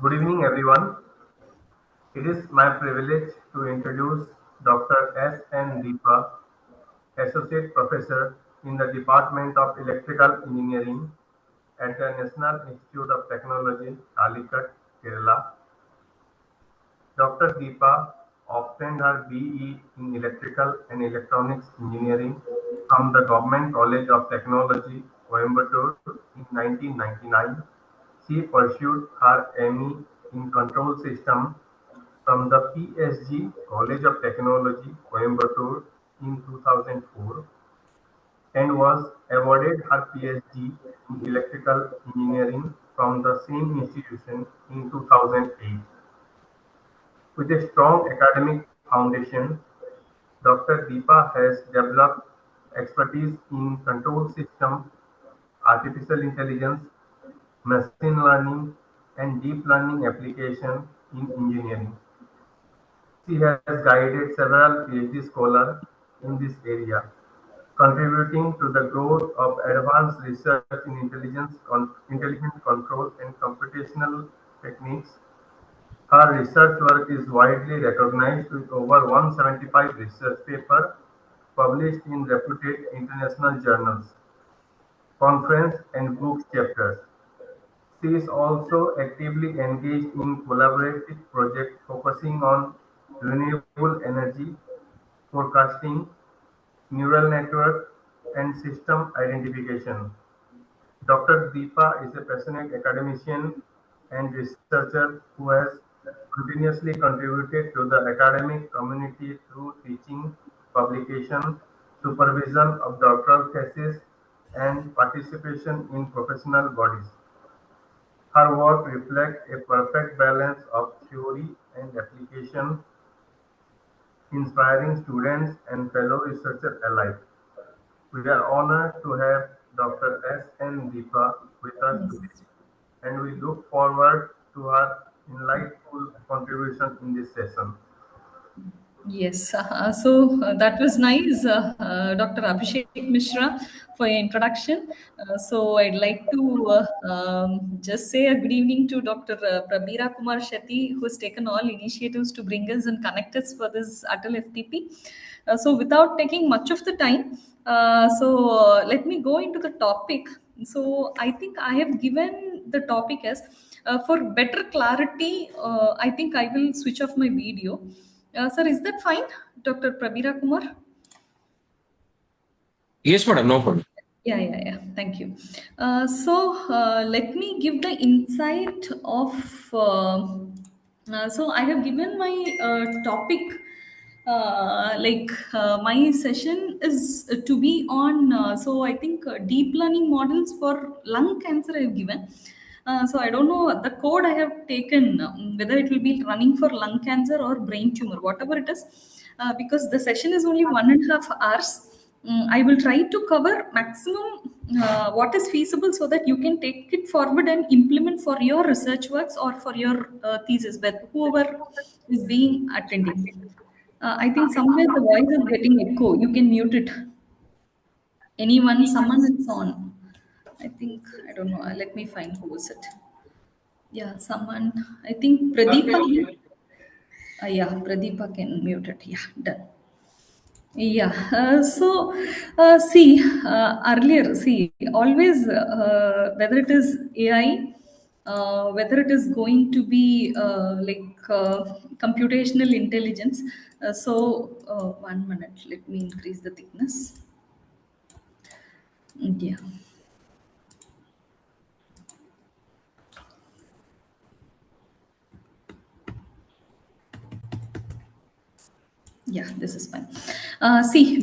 Good evening, everyone. It is my privilege to introduce Dr. S. N. Deepa, Associate Professor in the Department of Electrical Engineering at the National Institute of Technology, Calicut, Kerala. Dr. Deepa obtained her BE in Electrical and Electronics Engineering from the Government College of Technology, Coimbatore in 1999. She pursued her ME in Control System from the PSG College of Technology, Coimbatore in 2004 and was awarded her PhD in Electrical Engineering from the same institution in 2008. With a strong academic foundation, Dr. Deepa has developed expertise in control system, artificial intelligence, machine learning, and deep learning application in engineering. She has guided several PhD scholars in this area, contributing to the growth of advanced research in intelligent control and computational techniques. Her research work is widely recognized with over 175 research papers published in reputed international journals, conference and book chapters. She is also actively engaged in collaborative projects focusing on renewable energy, forecasting, neural network, and system identification. Dr. Deepa is a passionate academician and researcher who has continuously contributed to the academic community through teaching, publication, supervision of doctoral theses, and participation in professional bodies. Her work reflects a perfect balance of theory and application, inspiring students and fellow researchers alike. We are honored to have Dr. S. N. Deepa with us today, and we look forward to her enlightful contribution in this session. Yes, that was nice, Dr. Abhishek Mishra, for your introduction. So I'd like to just say a good evening to Dr. Prabira Kumar Shetty, who has taken all initiatives to bring us and connect us for this ATAL FTP. So without taking much of the time, let me go into the topic. So I think I have given the topic as for better clarity. I think I will switch off my video. Sir, is that fine, Dr. Prabira Kumar? Yes, madam, no problem. Yeah. Thank you. Let me give the insight of. So I have given my topic. My session is to be on. So I think deep learning models for lung cancer I have given. So I don't know the code I have taken, whether it will be running for lung cancer or brain tumor, whatever it is, because the session is only 1.5 hours. I will try to cover maximum what is feasible so that you can take it forward and implement for your research works or for your thesis, but whoever is being attending. I think somewhere the voice is getting echo. You can mute it. Anyone, someone is on. I think, I don't know. Let me find who is it. Yeah, someone. I think Pradeepa. Yeah, Pradeepa can mute it. Yeah, done. Yeah, earlier, always, whether it is AI, whether it is going to be computational intelligence. 1 minute, let me increase the thickness. Yeah. Yeah, this is fine.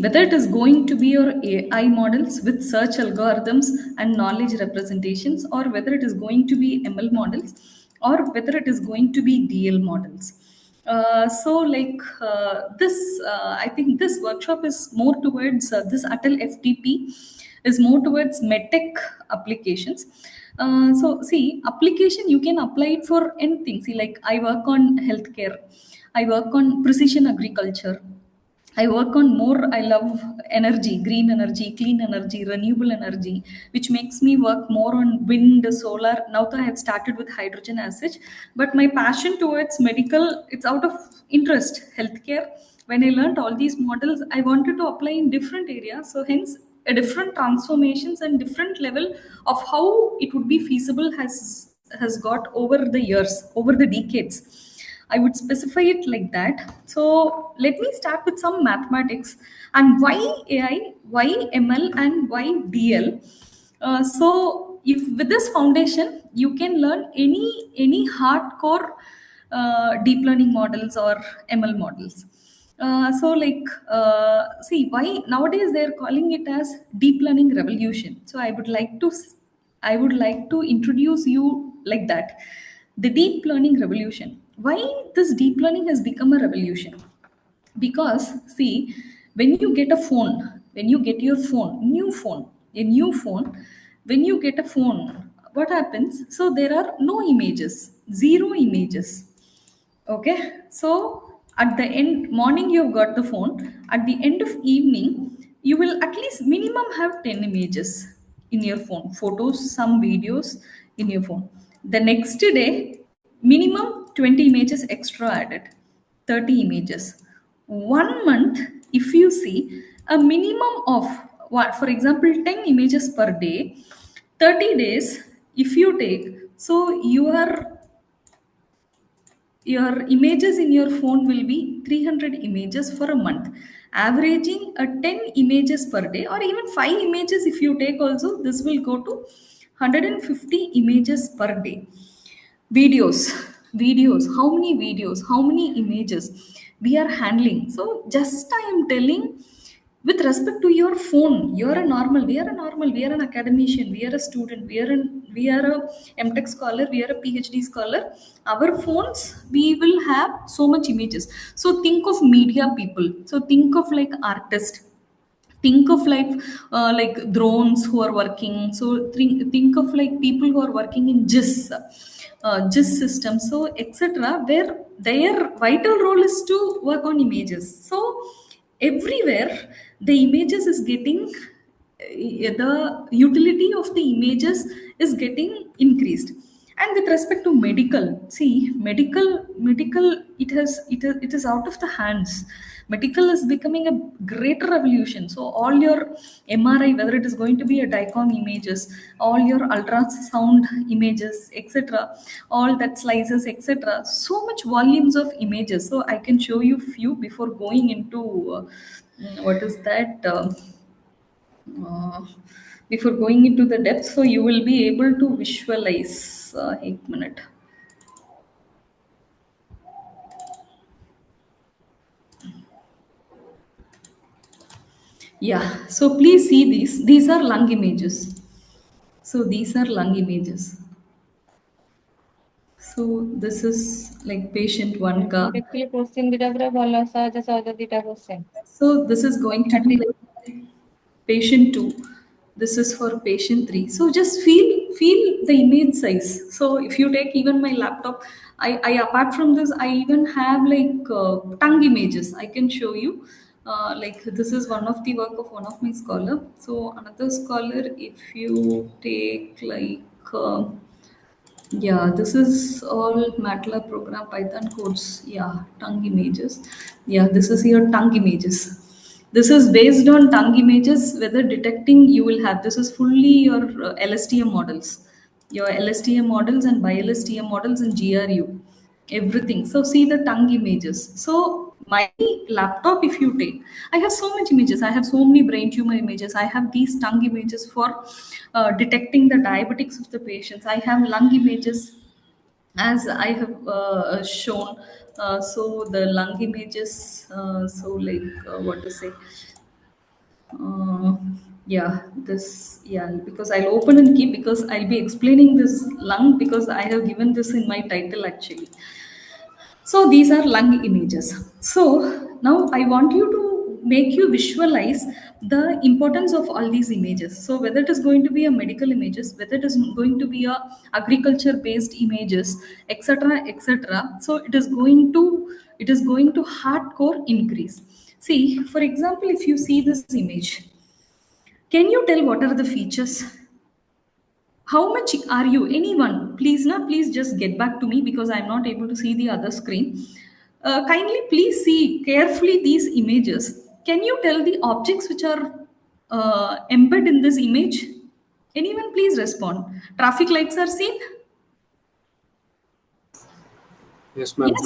Whether it is going to be your AI models with search algorithms and knowledge representations, or whether it is going to be ML models, or whether it is going to be DL models. I think this workshop is more towards this ATAL FTP is more towards medtech applications. Application you can apply it for anything. See, like I work on healthcare, I work on precision agriculture, I work on more. I love energy, green energy, clean energy, renewable energy, which makes me work more on wind, solar. Now that I have started with hydrogen as such, but my passion towards medical, it's out of interest, healthcare. When I learned all these models, I wanted to apply in different areas. So hence, a different transformations and different level of how it would be feasible has got over the years, over the decades. I would specify it like that. So let me start with some mathematics and why AI, why ML, and why DL. So if with this foundation you can learn any hardcore deep learning models or ML models. See why nowadays they're calling it as deep learning revolution. So I would like to introduce you like that. The deep learning revolution. Why this deep learning has become a revolution? Because see, when you get a phone, when you get your phone, new phone, a new phone, when you get a phone, what happens? So there are no images, zero images. Okay, so at the end morning you've got the phone. At the end of evening, you will at least minimum have 10 images in your phone, photos, some videos in your phone. The next day, minimum 20 images extra added, 30 images. 1 month, if you see a minimum of what, for example, 10 images per day, 30 days, if you take, so your images in your phone will be 300 images for a month, averaging a 10 images per day, or even 5 images if you take also, this will go to 150 images per day. Videos, how many videos, how many images we are handling. So just I am telling, with respect to your phone, you're a normal, we are a normal, we are an academician, we are a student, we are a mtech scholar, we are a phd scholar. Our phones, we will have so much images. So think of media people, so think of like artists, think of like drones who are working. So think of like people who are working in gis system, so etc, where their vital role is to work on images. So everywhere the images is getting the utility of the images is getting increased. And with respect to medical, see, medical, it is out of the hands. Medical is becoming a great revolution. So all your mri, whether it is going to be a dicom images, all your ultrasound images, etc, all that slices, etc, so much volumes of images. So I can show you few before going into what is that uh, before going into the depth, so you will be able to visualize. 8 minute. Yeah, so please see these are lung images. So these are lung images. So this is like patient 1 ka. ମୁଁ ଦେଖିଲି question ଦିଟା ପୁରା ଭଲ ସହଜ ସହଜ ଦିଟା question So this is going to be 30 like patient 2. This is for patient 3. So just feel the image size. So if you take even my laptop, I apart from this, I even have like tongue images. I can show you. Like this is one of the work of one of my scholar. So another scholar, if you take like yeah, this is all MATLAB program, Python codes. Yeah, tongue images. Yeah, this is your tongue images. This is based on tongue images, whether detecting you will have. This is fully your LSTM models, your LSTM models and BiLSTM models and GRU, everything. So see the tongue images. So my laptop, if you take, I have so much images. I have so many brain tumor images. I have these tongue images for detecting the diabetics of the patients. I have lung images, as I have shown. So the lung images, so like what to say, uh, yeah, this, yeah, because I'll open and keep, because I'll be explaining this lung, because I have given this in my title actually. So these are lung images. So now I want you to make you visualize the importance of all these images. So whether it is going to be a medical images, whether it is going to be a agriculture based images, etc., etc. So it is going to hardcore increase. See, for example, if you see this image, can you tell what are the features? How much are you? Anyone, please, please just get back to me because I'm not able to see the other screen. Kindly, please see carefully these images. Can you tell the objects which are embedded in this image? Anyone, please respond. Traffic lights are seen? Yes, ma'am. Yes.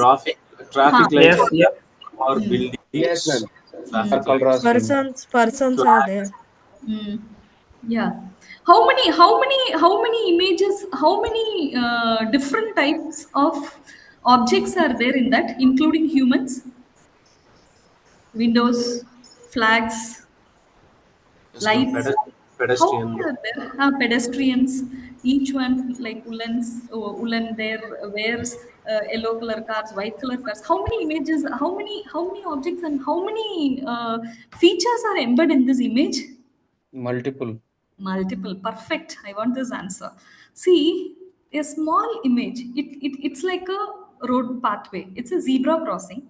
Traffic lights Yes, yeah. or Hmm. Yes, buildings, ma'am. traffic Circle lights. rosting. Persons So are there. Mm. Yeah. How many images, how many different types of objects are there in that, including humans? Windows, flags, yes, ma'am. lights. How Pedestrian. many are there? Pedestrians, each one like woolen there wears yellow color cars, white color cars. How many images, how many objects and how many features are embedded in this image? Multiple. Multiple. Perfect. I want this answer. See, a small image, it's like a road pathway, it's a zebra crossing.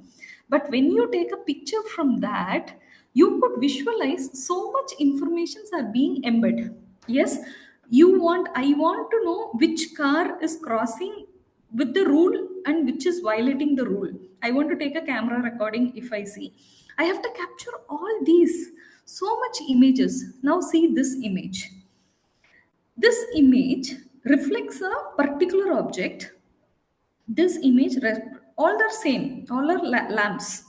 But when you take a picture from that, you could visualize so much informations are being embedded. Yes, I want to know which car is crossing with the rule and which is violating the rule. I want to take a camera recording if I see. I have to capture all these. So much images. Now see this image. This image reflects a particular object. This image, all are same, all are lamps.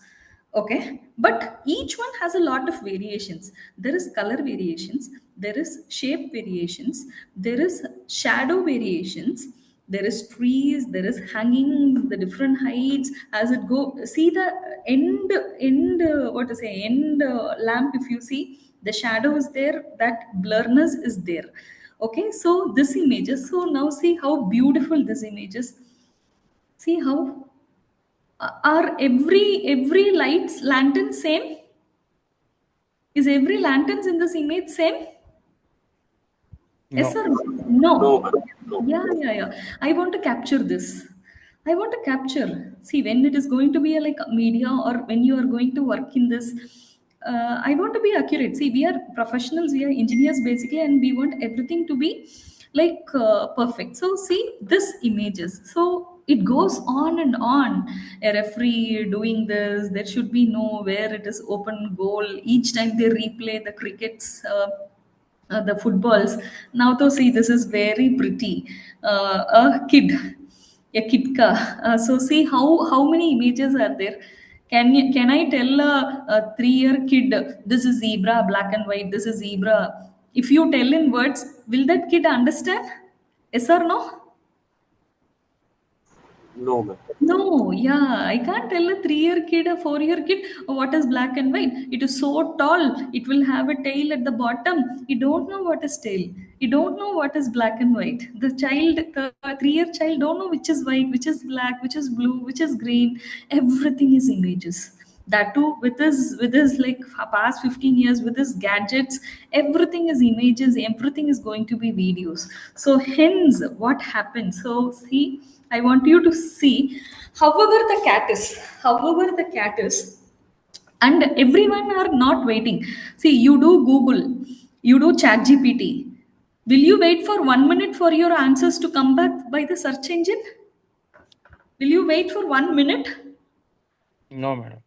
Okay, but each one has a lot of variations. There is color variations, there is shape variations, there is shadow variations, there is trees, there is hanging the different heights as it go. See the end what to say, end lamp. If you see, the shadow is there, that blurriness is there. Okay, so this images, so now see how beautiful this image is. See how are every lights lantern same? Is every lanterns in this image same? Yes No. or No, no? ma'am. No. Yeah. I want to capture this. I want to capture. See, when it is going to be a, like a media, or when you are going to work in this, I want to be accurate. See, we are professionals, we are engineers basically, and we want everything to be like perfect. So, see this images. So it goes on and on. A referee doing this, there should be no where it is open goal. Each time they replay the crickets. The footballs. Now to see, this is very pretty. A kid, a kitka. So see how many images are there. Can I tell a 3-year kid this is zebra, black and white, this is zebra? If you tell in words, will that kid understand? Yes or no? No, ma'am. No, yeah, I can't tell a 3-year kid, a 4-year kid, oh, what is black and white. It is so tall, it will have a tail at the bottom. You don't know what is tail. You don't know what is black and white. The 3-year child don't know which is white, which is black, which is blue, which is green. Everything is images. That too with his like past 15 years with his gadgets, everything is images, everything is going to be videos. So hence what happens, so see, I want you to see, however the cat is, however the cat is, and everyone are not waiting. See, you do Google, you do Chat GPT. Will you wait for 1 minute for your answers to come back by the search engine? Will you wait for 1 minute? No, madam.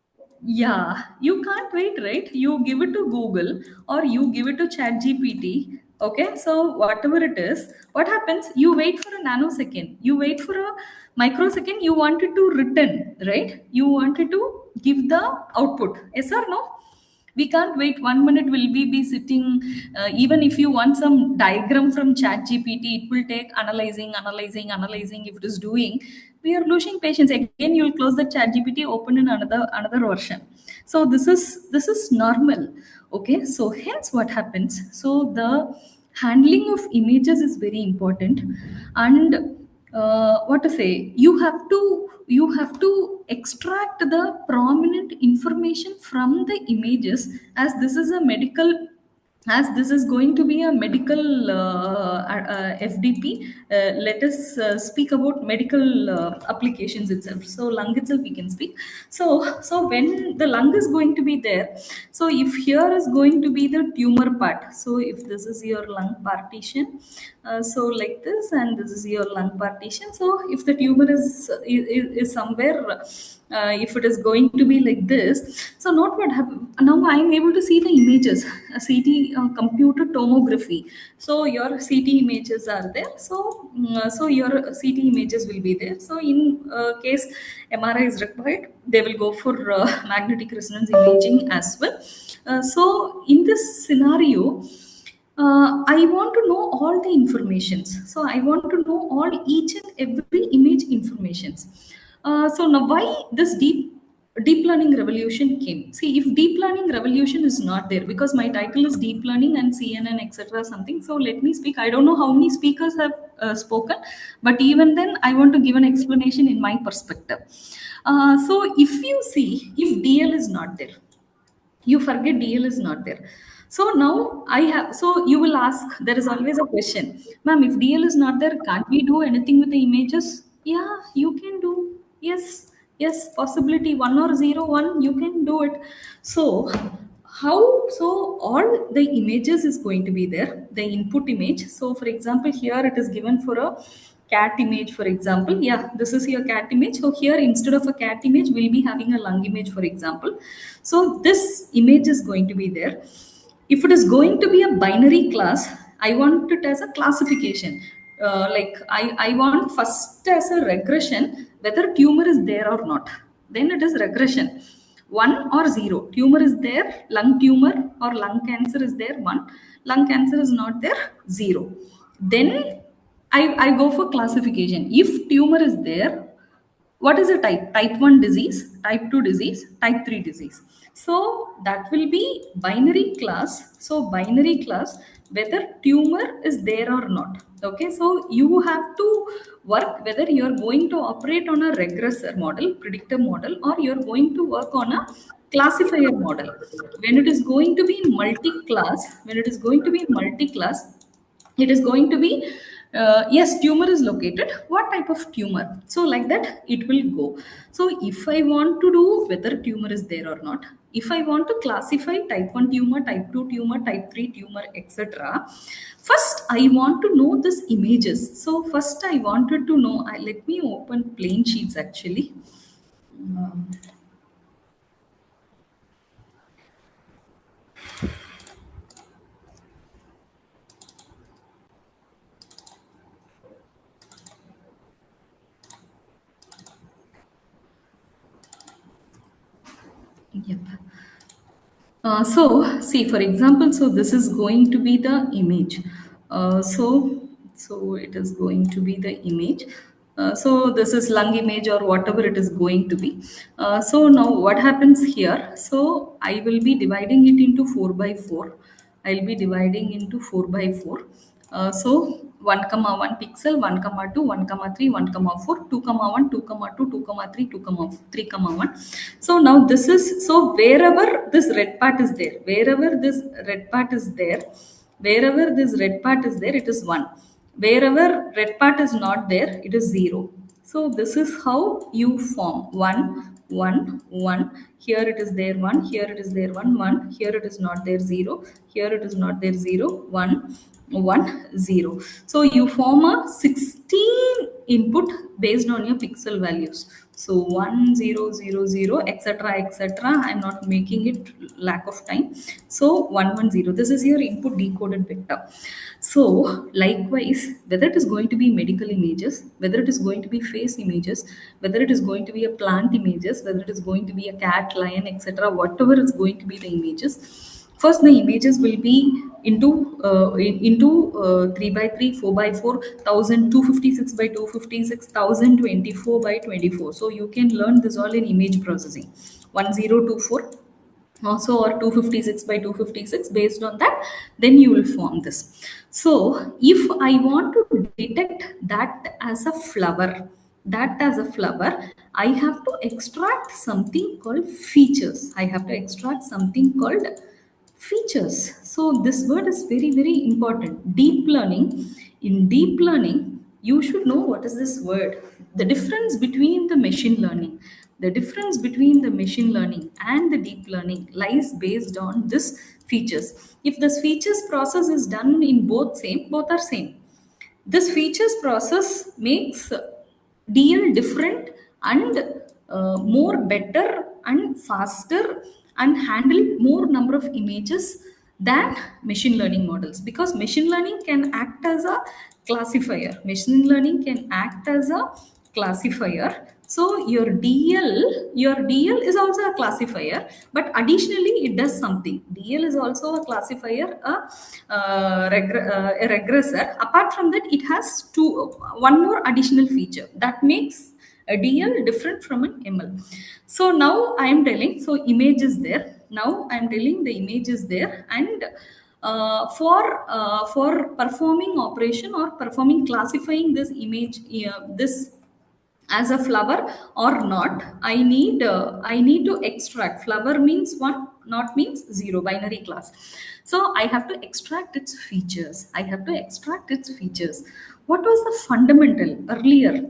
Yeah, you can't wait, right? You give it to Google or you give it to ChatGPT. Okay, so whatever it is, what happens? You wait for a nanosecond, you wait for a microsecond, you wanted to return, right? You wanted to give the output. Yes or no? We can't wait 1 minute. Will we be sitting? Even if you want some diagram from Chat GPT, it will take analyzing. If it is doing, we are losing patience. Again, you'll close the Chat GPT, open in another version. So this is normal. Okay, so hence what happens, so the handling of images is very important. And what to say, you have to extract the prominent information from the images, as this is a medical as this is going to be a medical FDP, let us speak about medical applications itself. So lung itself we can speak. So when the lung is going to be there, so if here is going to be the tumor part, so if this is your lung partition, so like this, and this is your lung partition. So if the tumor is somewhere, if it is going to be like this, so not what happen now. I am able to see the images, CT computer tomography. So your CT images are there. So so your CT images will be there. So in case MRI is required, they will go for magnetic resonance imaging as well. So in this scenario, I want to know all the informations. So I want to know all each and every image informations. So now why this deep learning revolution came? See, if deep learning revolution is not there, because my title is deep learning and CNN etc. something. So let me speak. I don't know how many speakers have spoken, but even then I want to give an explanation in my perspective. So if you see, if DL is not there, you forget DL is not there. So now I have, so you will ask, there is always a question, ma'am, if DL is not there, can't we do anything with the images? Yeah, you can do. Yes, yes, possibility 1 or 0, 1, you can do it. So how, so all the images is going to be there, the input image. So for example, here it is given for a cat image, for example. Yeah, this is your cat image. So here instead of a cat image, we'll be having a lung image, for example. So this image is going to be there. If it is going to be a binary class, I want it as a classification. Like I want first as a regression whether tumor is there or not. Then it is regression. 1 or 0. Tumor is there, lung tumor or lung cancer is there, 1. Lung cancer is not there, 0. Then I go for classification. If tumor is there, what is the type? Type 1 disease, type 2 disease, type 3 disease. So that will be binary class. So binary class, whether tumor is there or not. Okay, so you have to work whether you are going to operate on a regressor model, predictor model, or you are going to work on a classifier model. When it is going to be multi-class, it is going to be yes, tumor is located, what type of tumor, so like that it will go. So if I want to do whether tumor is there or not, if I want to classify type 1 tumor, type 2 tumor, type 3 tumor, etc., first I want to know this images. So first I wanted to know, let me open plain sheets actually. Um, yep. So see, for example, so this is going to be the image. So it is going to be the image. So this is lung image or whatever it is going to be. So now what happens here? So I will be dividing it into 4 by 4. I'll be dividing into 4 by 4. So 1 comma 1 pixel, 1 comma 2, 1 comma 3, 1 comma 4, 2 comma 1, 2 comma 2, 2 comma 3, 2 comma 3 comma 1. So now this is, so wherever this red part is there, wherever this red part is there, wherever this red part is there, it is 1. Wherever red part is not there, it is 0. So this is how you form 1, 1, 1. Here it is there 1, here it is there 1, 1. Here it is not there 0. Here it is not there 0, 1, 1, 0. So you form a 16 input based on your pixel values. So 1, 0, 0, 0, etc., etc. I'm not making it lack of time. So 1, 1, 0. This is your input decoded vector. So likewise, whether it is going to be medical images, whether it is going to be face images, whether it is going to be a plant images, whether it is going to be a cat, lion, etc., whatever is going to be the images, first the images will be into 3 by 3, 4 by 4, 1256 by 256, 1024 by 24. So you can learn this all in image processing. 1024 also or 256 by 256. Based on that, then you will form this. So if I want to detect that as a flower, I have to extract something called features. I have to extract something called features. So this word is very very important. Deep learning. In deep learning, you should know what is this word. The difference between the machine learning, the difference between the machine learning and the deep learning lies based on this features. If this features process is done in both are same. This features process makes DL different and more better and faster and handle more number of images than machine learning models, because machine learning can act as a classifier. Machine learning can act as a classifier. So your DL is also a classifier, but additionally it does something. DL is also a classifier, a regressor. Apart from that, it has one more additional feature that makes a DL different from an ML. So now I am telling, so image is there. Now I am telling the image is there, and for performing operation or performing classifying this image, this as a flower or not, I need to extract. Flower means 1, not means 0, binary class. So I have to extract its features. I have to extract its features. What was the fundamental earlier?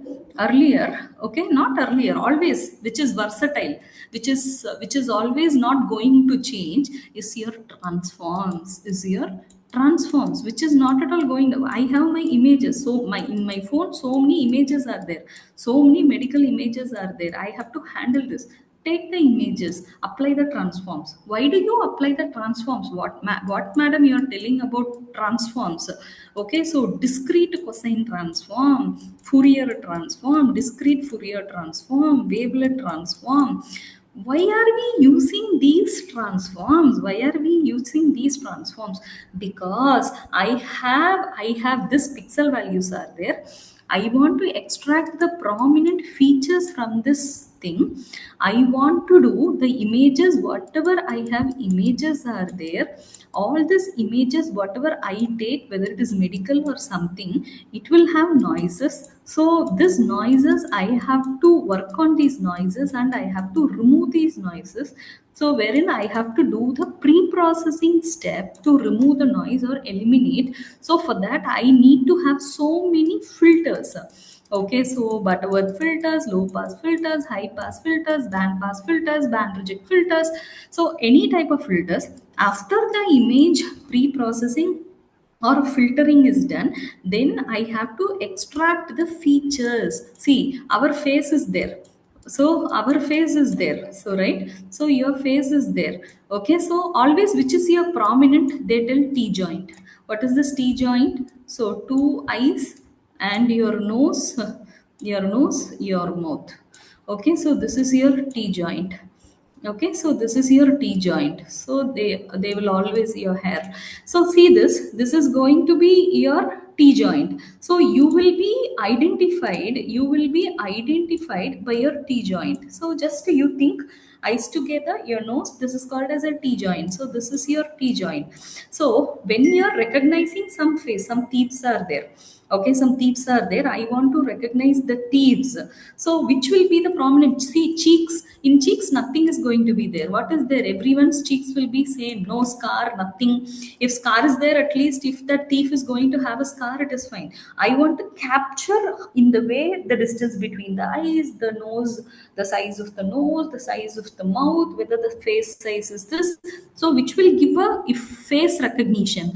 Okay, not earlier, always, which is versatile, which is always not going to change, is your transforms, which is not at all going to. I have my images, so in my phone so many images are there, so many medical images are there. I have to handle this. Take the images, apply the transforms. Why do you apply the transforms? What madam you are telling about transforms? Okay, so discrete cosine transform, Fourier transform, discrete Fourier transform, wavelet transform. Why are we using these transforms? Why are we using these transforms? Because I have this pixel values are there. I want to extract the prominent features from this thing. I want to do the images, whatever I have images are there. All these images, whatever I take, whether it is medical or something, it will have noises. So these noises, I have to work on these noises and I have to remove these noises. So wherein I have to do the pre-processing step to remove the noise or eliminate. So for that I need to have so many filters. Okay, so Butterworth filters, low pass filters, high pass filters, band pass filters, band reject filters. So any type of filters. After the image pre-processing or filtering is done, then I have to extract the features. See, our face is there. So our face is there. So right. So your face is there. Okay. So always, which is your prominent? They tell T joint. What is this T joint? So two eyes and your nose, your mouth. Okay. So this is your T joint. Okay, so this is your T joint. So they will always your hair. So see this is going to be your T joint. So you will be identified by your T joint. So just you think, eyes together, your nose, this is called as a T joint. So this is your T joint. So when you are recognizing some face, some teeth are there. Okay, some teeth are there. I want to recognize the teeth. So which will be the prominent? See, cheeks. In cheeks, nothing is going to be there. What is there? Everyone's cheeks will be same. No scar, nothing. If scar is there, at least if the teeth is going to have a scar, it is fine. I want to capture in the way the distance between the eyes, the nose, the size of the nose, the size of the mouth, whether the face size is this. So which will give a if face recognition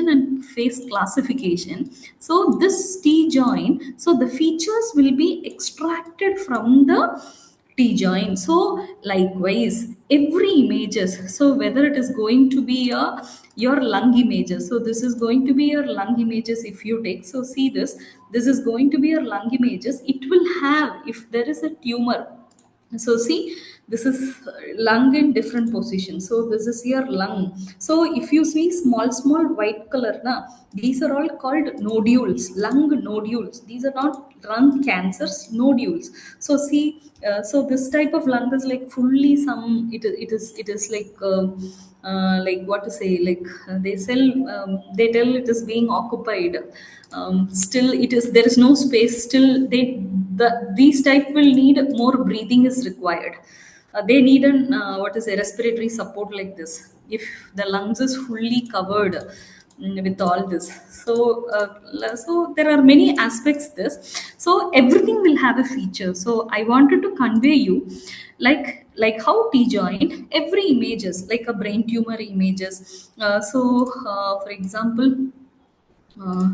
and face classification. So this T joint, so the features will be extracted from the T joint. So likewise, every images. So whether it is going to be your lung images. So this is going to be your lung images if you take. So see this. This is going to be your lung images. It will have, if there is a tumor. So see, this is lung in different positions. So this is your lung. So if you see small white color, these are all called nodules, lung nodules. These are not lung cancers, nodules. So see, so this type of lung is like fully some. It is like what to say, like they tell it is being occupied. Still it is, there is no space. Still these type will need more breathing is required. They need an what is a respiratory support like this. if the lungs is fully covered with all this. So there are many aspects this. So everything will have a feature. So I wanted to convey you like how T joint, every images like a brain tumor images. For example, uh,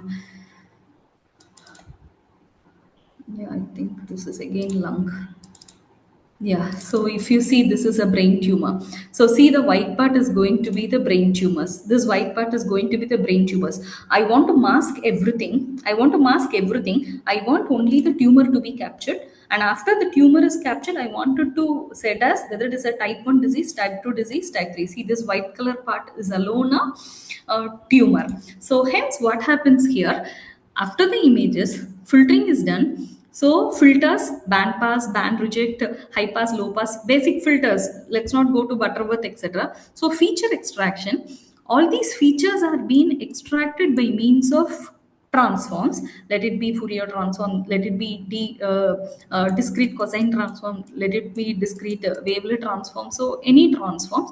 yeah, I think this is again lung. Yeah, so if you see, this is a brain tumor. So see, the white part is going to be the brain tumors. This white part is going to be the brain tumors. I want to mask everything. I want to mask everything. I want only the tumor to be captured. And after the tumor is captured, I wanted to set as whether it is a type 1 disease, type 2 disease, type 3. See, this white color part is alone a tumor. So hence what happens here, after the images, filtering is done. So filters, band pass, band reject, high pass, low pass, basic filters. Let's not go to Butterworth, etc. So feature extraction. All these features are being extracted by means of transforms. Let it be Fourier transform. Let it be discrete cosine transform. Let it be discrete wavelet transform. So any transforms.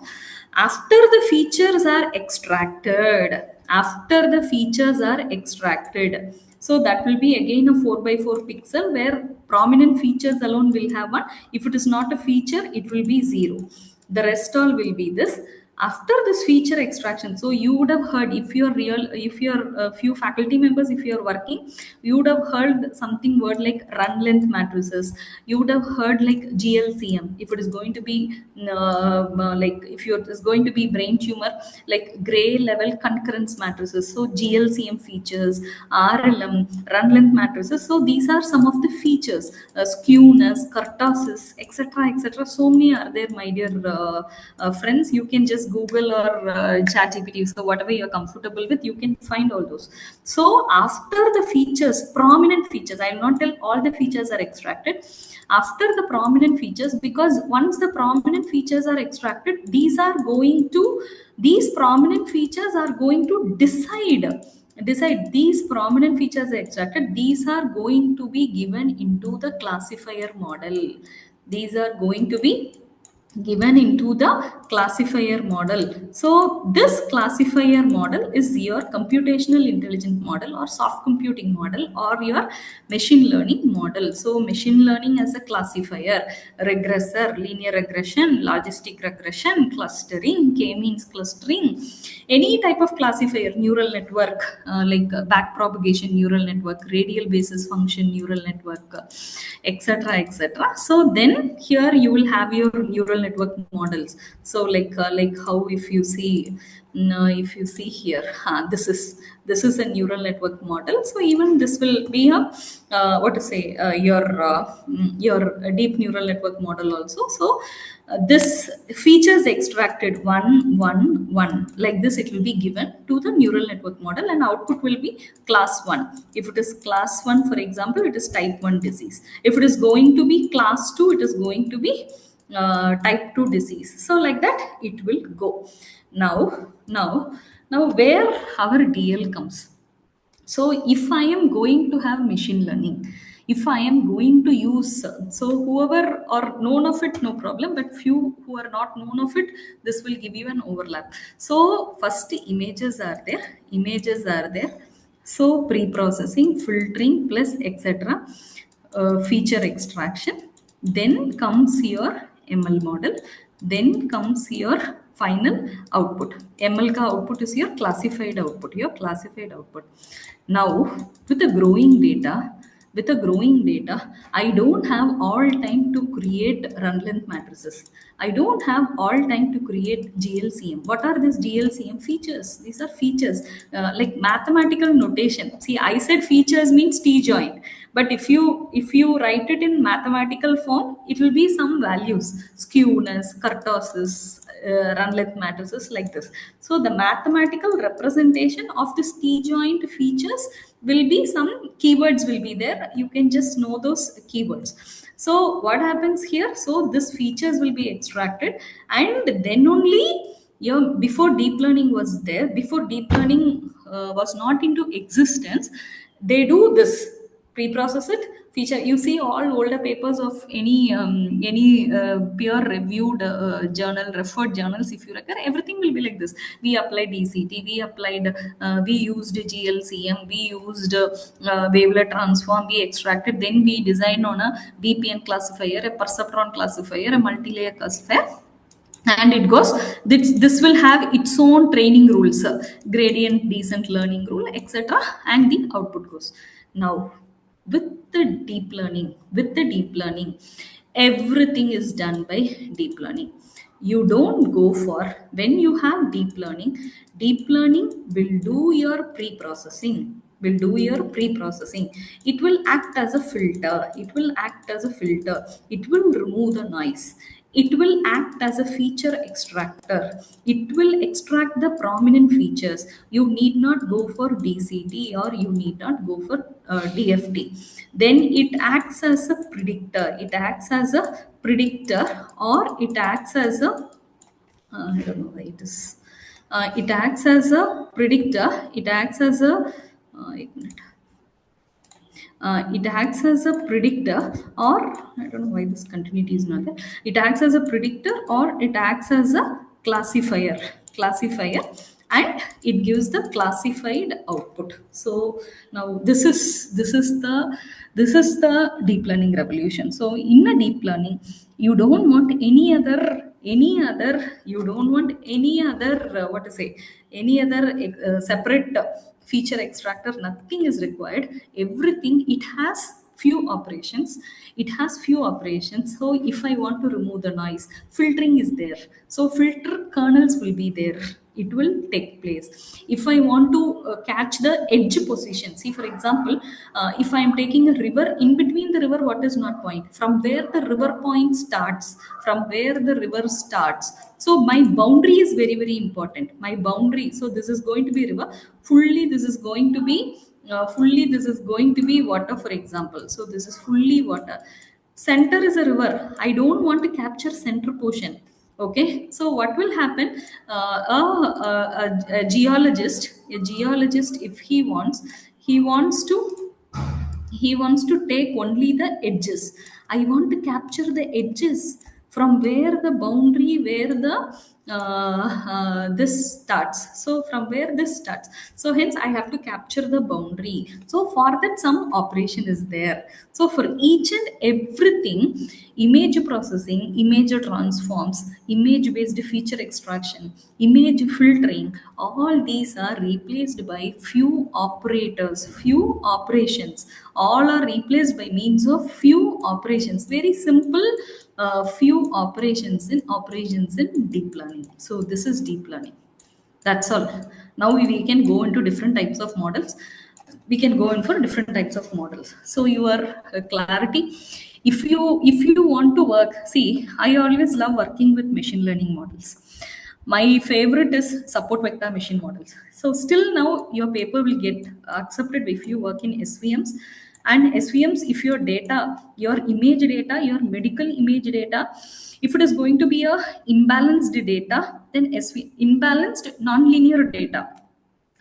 After the features are extracted. After the features are extracted. So that will be again a 4 by 4 pixel where prominent features alone will have 1. If it is not a feature, it will be 0. The rest all will be this. After this feature extraction, so you would have heard, if you're few faculty members, if you're working, you would have heard something word like run length matrices. You would have heard like GLCM. If it is going to be like if it is going to be brain tumor, like gray level concurrence matrices. So GLCM features, RLM, run length matrices. So these are some of the features, skewness, kurtosis, etc., etc. So many are there, my dear friends. You can just Google or ChatGPT. So whatever you're comfortable with, you can find all those. So after the features, prominent features, I will not tell all the features are extracted. After the prominent features, because once the prominent features are extracted, these prominent features are going to decide these prominent features are extracted. These are going to be given into the classifier model. These are going to be given into the classifier model. So this classifier model is your computational intelligent model or soft computing model or your machine learning model. So machine learning as a classifier, regressor, linear regression, logistic regression, clustering, k-means clustering, any type of classifier, neural network, like back propagation neural network, radial basis function neural network, etc., etc. So then here you will have your neural network models. So like how if you see here, this is a neural network model. So even this will be a your deep neural network model also. So this features extracted 1 1 1 like this, it will be given to the neural network model and output will be class 1. If it is class 1, for example, it is type 1 disease. If it is going to be class 2, it is going to be type 2 disease. So like that it will go. Now where our DL comes. So if I am going to have machine learning, if I am going to use, so whoever are known of it, no problem, but few who are not known of it, this will give you an overlap. So first images are there. So pre-processing, filtering plus etc. Feature extraction. Then comes your ML model. Then comes your final output. ML ka output is your classified output. Now, with the growing data, I don't have all time to create run length matrices. I don't have all time to create GLCM. What are these GLCM features? These are features like mathematical notation. See, I said features means T joint, but if you write it in mathematical form, it will be some values, skewness, kurtosis, run length matrices like this. So the mathematical representation of this T joint features will be some keywords will be there. You can just know those keywords. So what happens here? So this features will be extracted and then only before deep learning was there, before deep learning was not into existence, they do this. Pre-process it, feature. You see all older papers of any peer-reviewed journal, referred journals. If you record, everything will be like this. We applied DCT, we used GLCM, we used wavelet transform, we extracted, then we designed on a VPN classifier, a perceptron classifier, a multi-layer classifier, and it goes. This will have its own training rules, gradient descent learning rule, etc., and the output goes. Now with the deep learning, everything is done by deep learning. You don't go for, when you have deep learning will do your pre-processing, it will act as a filter, it will remove the noise, it will act as a feature extractor, it will extract the prominent features. You need not go for DCT, or you need not go for DFT. Then it acts as a predictor, or it acts as a I don't know why it is. It acts as a predictor. It acts as a it acts as a predictor, or I don't know why this continuity is not there. It acts as a predictor, or it acts as a classifier, and it gives the classified output. So now this is the deep learning revolution. So in a deep learning, you don't want any other you don't want any other what to say, any other separate feature extractor. Nothing is required. Everything, it has few operations. So if I want to remove the noise, filtering is there, so filter kernels will be there, it will take place. If I want to catch the edge position, see for example, if I am taking a river, in between the river, what is not point, from where the river point starts, so my boundary is very very important, my boundary. So this is going to be river, fully this is going to be water, for example. So this is fully water, center is a river, I don't want to capture center portion. Okay, so what will happen, a geologist, if he wants to take only the edges, I want to capture the edges, from where the boundary, where the this starts, so from where this starts, so hence I have to capture the boundary. So for that, some operation is there. So for each and everything, image processing, image transforms, image based feature extraction, image filtering, all these are replaced by few operations. All are replaced by means of few operations, very simple, few operations in deep learning. So this is deep learning. That's all. Now we can go into different types of models. We can go in for different types of models. So your clarity, if you want to work, see, I always love working with machine learning models. My favorite is support vector machine models. So still now your paper will get accepted if you work in SVMs. And SVMs, if your data, your image data, your medical image data, if it is going to be a imbalanced data, then imbalanced nonlinear data.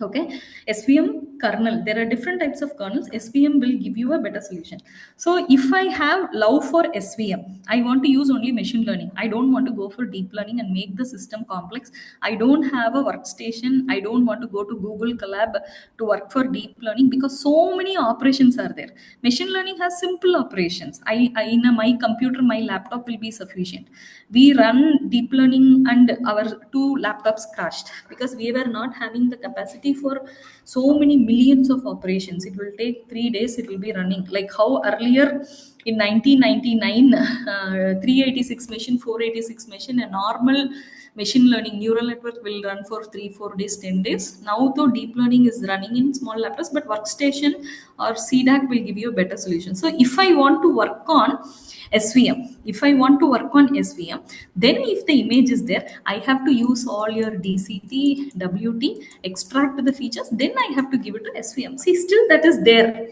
Okay, SVM kernel, there are different types of kernels. SVM will give you a better solution. So if I have love for SVM, I want to use only machine learning, I don't want to go for deep learning and make the system complex, I don't have a workstation, I don't want to go to Google Colab to work for deep learning, because so many operations are there. Machine learning has simple operations. I in my computer, my laptop will be sufficient. We run deep learning and our two laptops crashed because we were not having the capacity for so many millions of operations. It will take 3 days, it will be running. Like how earlier in 1999, 386 machine, 486 machine, a normal machine learning neural network will run for 3-4 days, 10 days. Now though deep learning is running in small laptops, but workstation or CDAC will give you a better solution. So if I want to work on SVM, then if the image is there, I have to use all your DCT, WT, extract the features, then I have to give it to SVM. See, still that is there.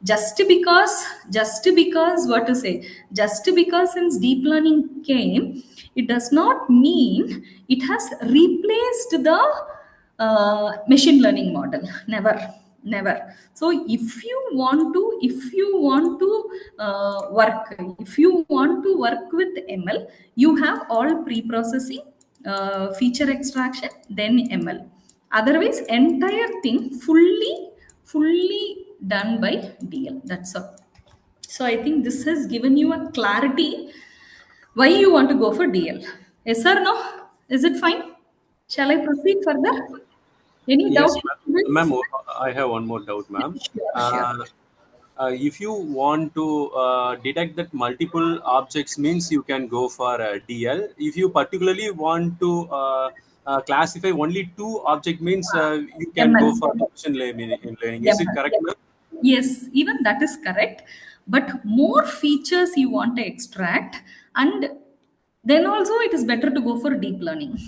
Just because what to say, just because since deep learning came, it does not mean it has replaced the machine learning model. Never. Never. So if you want to work with ML, you have all pre-processing, feature extraction, then ML. Otherwise entire thing fully done by DL. That's all. So I think this has given you a clarity why you want to go for DL. Yes or no? Is it fine? Shall I proceed further? Any Yes, doubt? ma'am. Ma'am, I have one more doubt, ma'am. Sure. If you want to detect that multiple objects means you can go for DL. If you particularly want to classify only two object means you can go ML. for machine learning. Is it ML. correct, ma'am? Yes, even that is correct. But more features you want to extract, and then also it is better to go for deep learning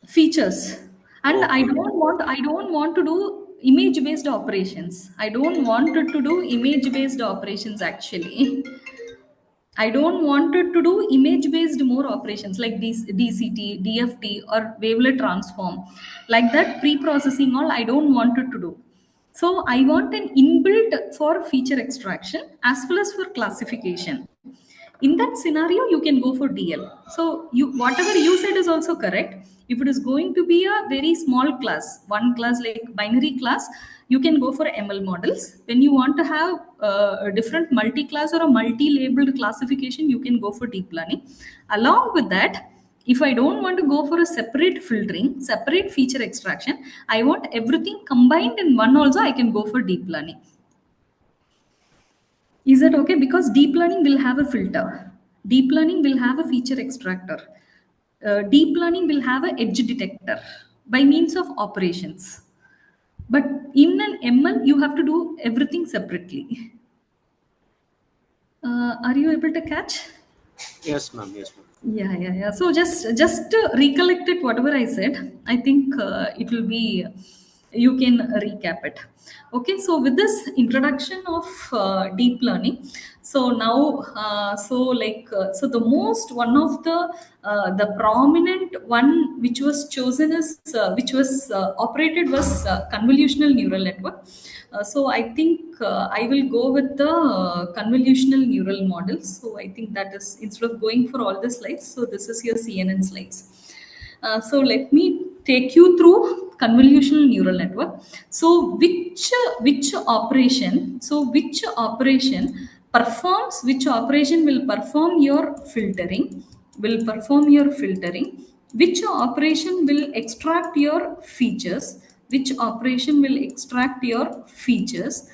features. And Okay. I don't want to do image based operations. I don't want it to do image based operations actually. I don't want it to do image based more operations like DCT, DFT, or wavelet transform. Like that pre processing, all I don't want it to do. So I want an inbuilt for feature extraction as well as for classification. In that scenario, you can go for DL. So you whatever you said is also correct. If it is going to be a very small class, one class like binary class, you can go for ML models. When you want to have a different multi-class or a multi-labeled classification, you can go for deep learning. Along with that, if I don't want to go for a separate filtering, separate feature extraction, I want everything combined in one also, I can go for deep learning. Is that okay? Because deep learning will have a filter. Deep learning will have a feature extractor. Deep learning will have an edge detector by means of operations. But in an ML, you have to do everything separately. Are you able to catch? Yes, ma'am. Yes, ma'am. Yeah. So just recollect it whatever I said. I think it will be, you can recap it. Okay. So with this introduction of deep learning, so now so the most one of the prominent one which was chosen as which was operated was convolutional neural network. So I think I will go with the convolutional neural models. So I think that is, instead of going for all the slides, so this is your CNN slides. So let me take you through convolutional neural network. So which operation? So which operation performs? Which operation will perform your filtering? Will perform your filtering? Which operation will extract your features? Which operation will extract your features?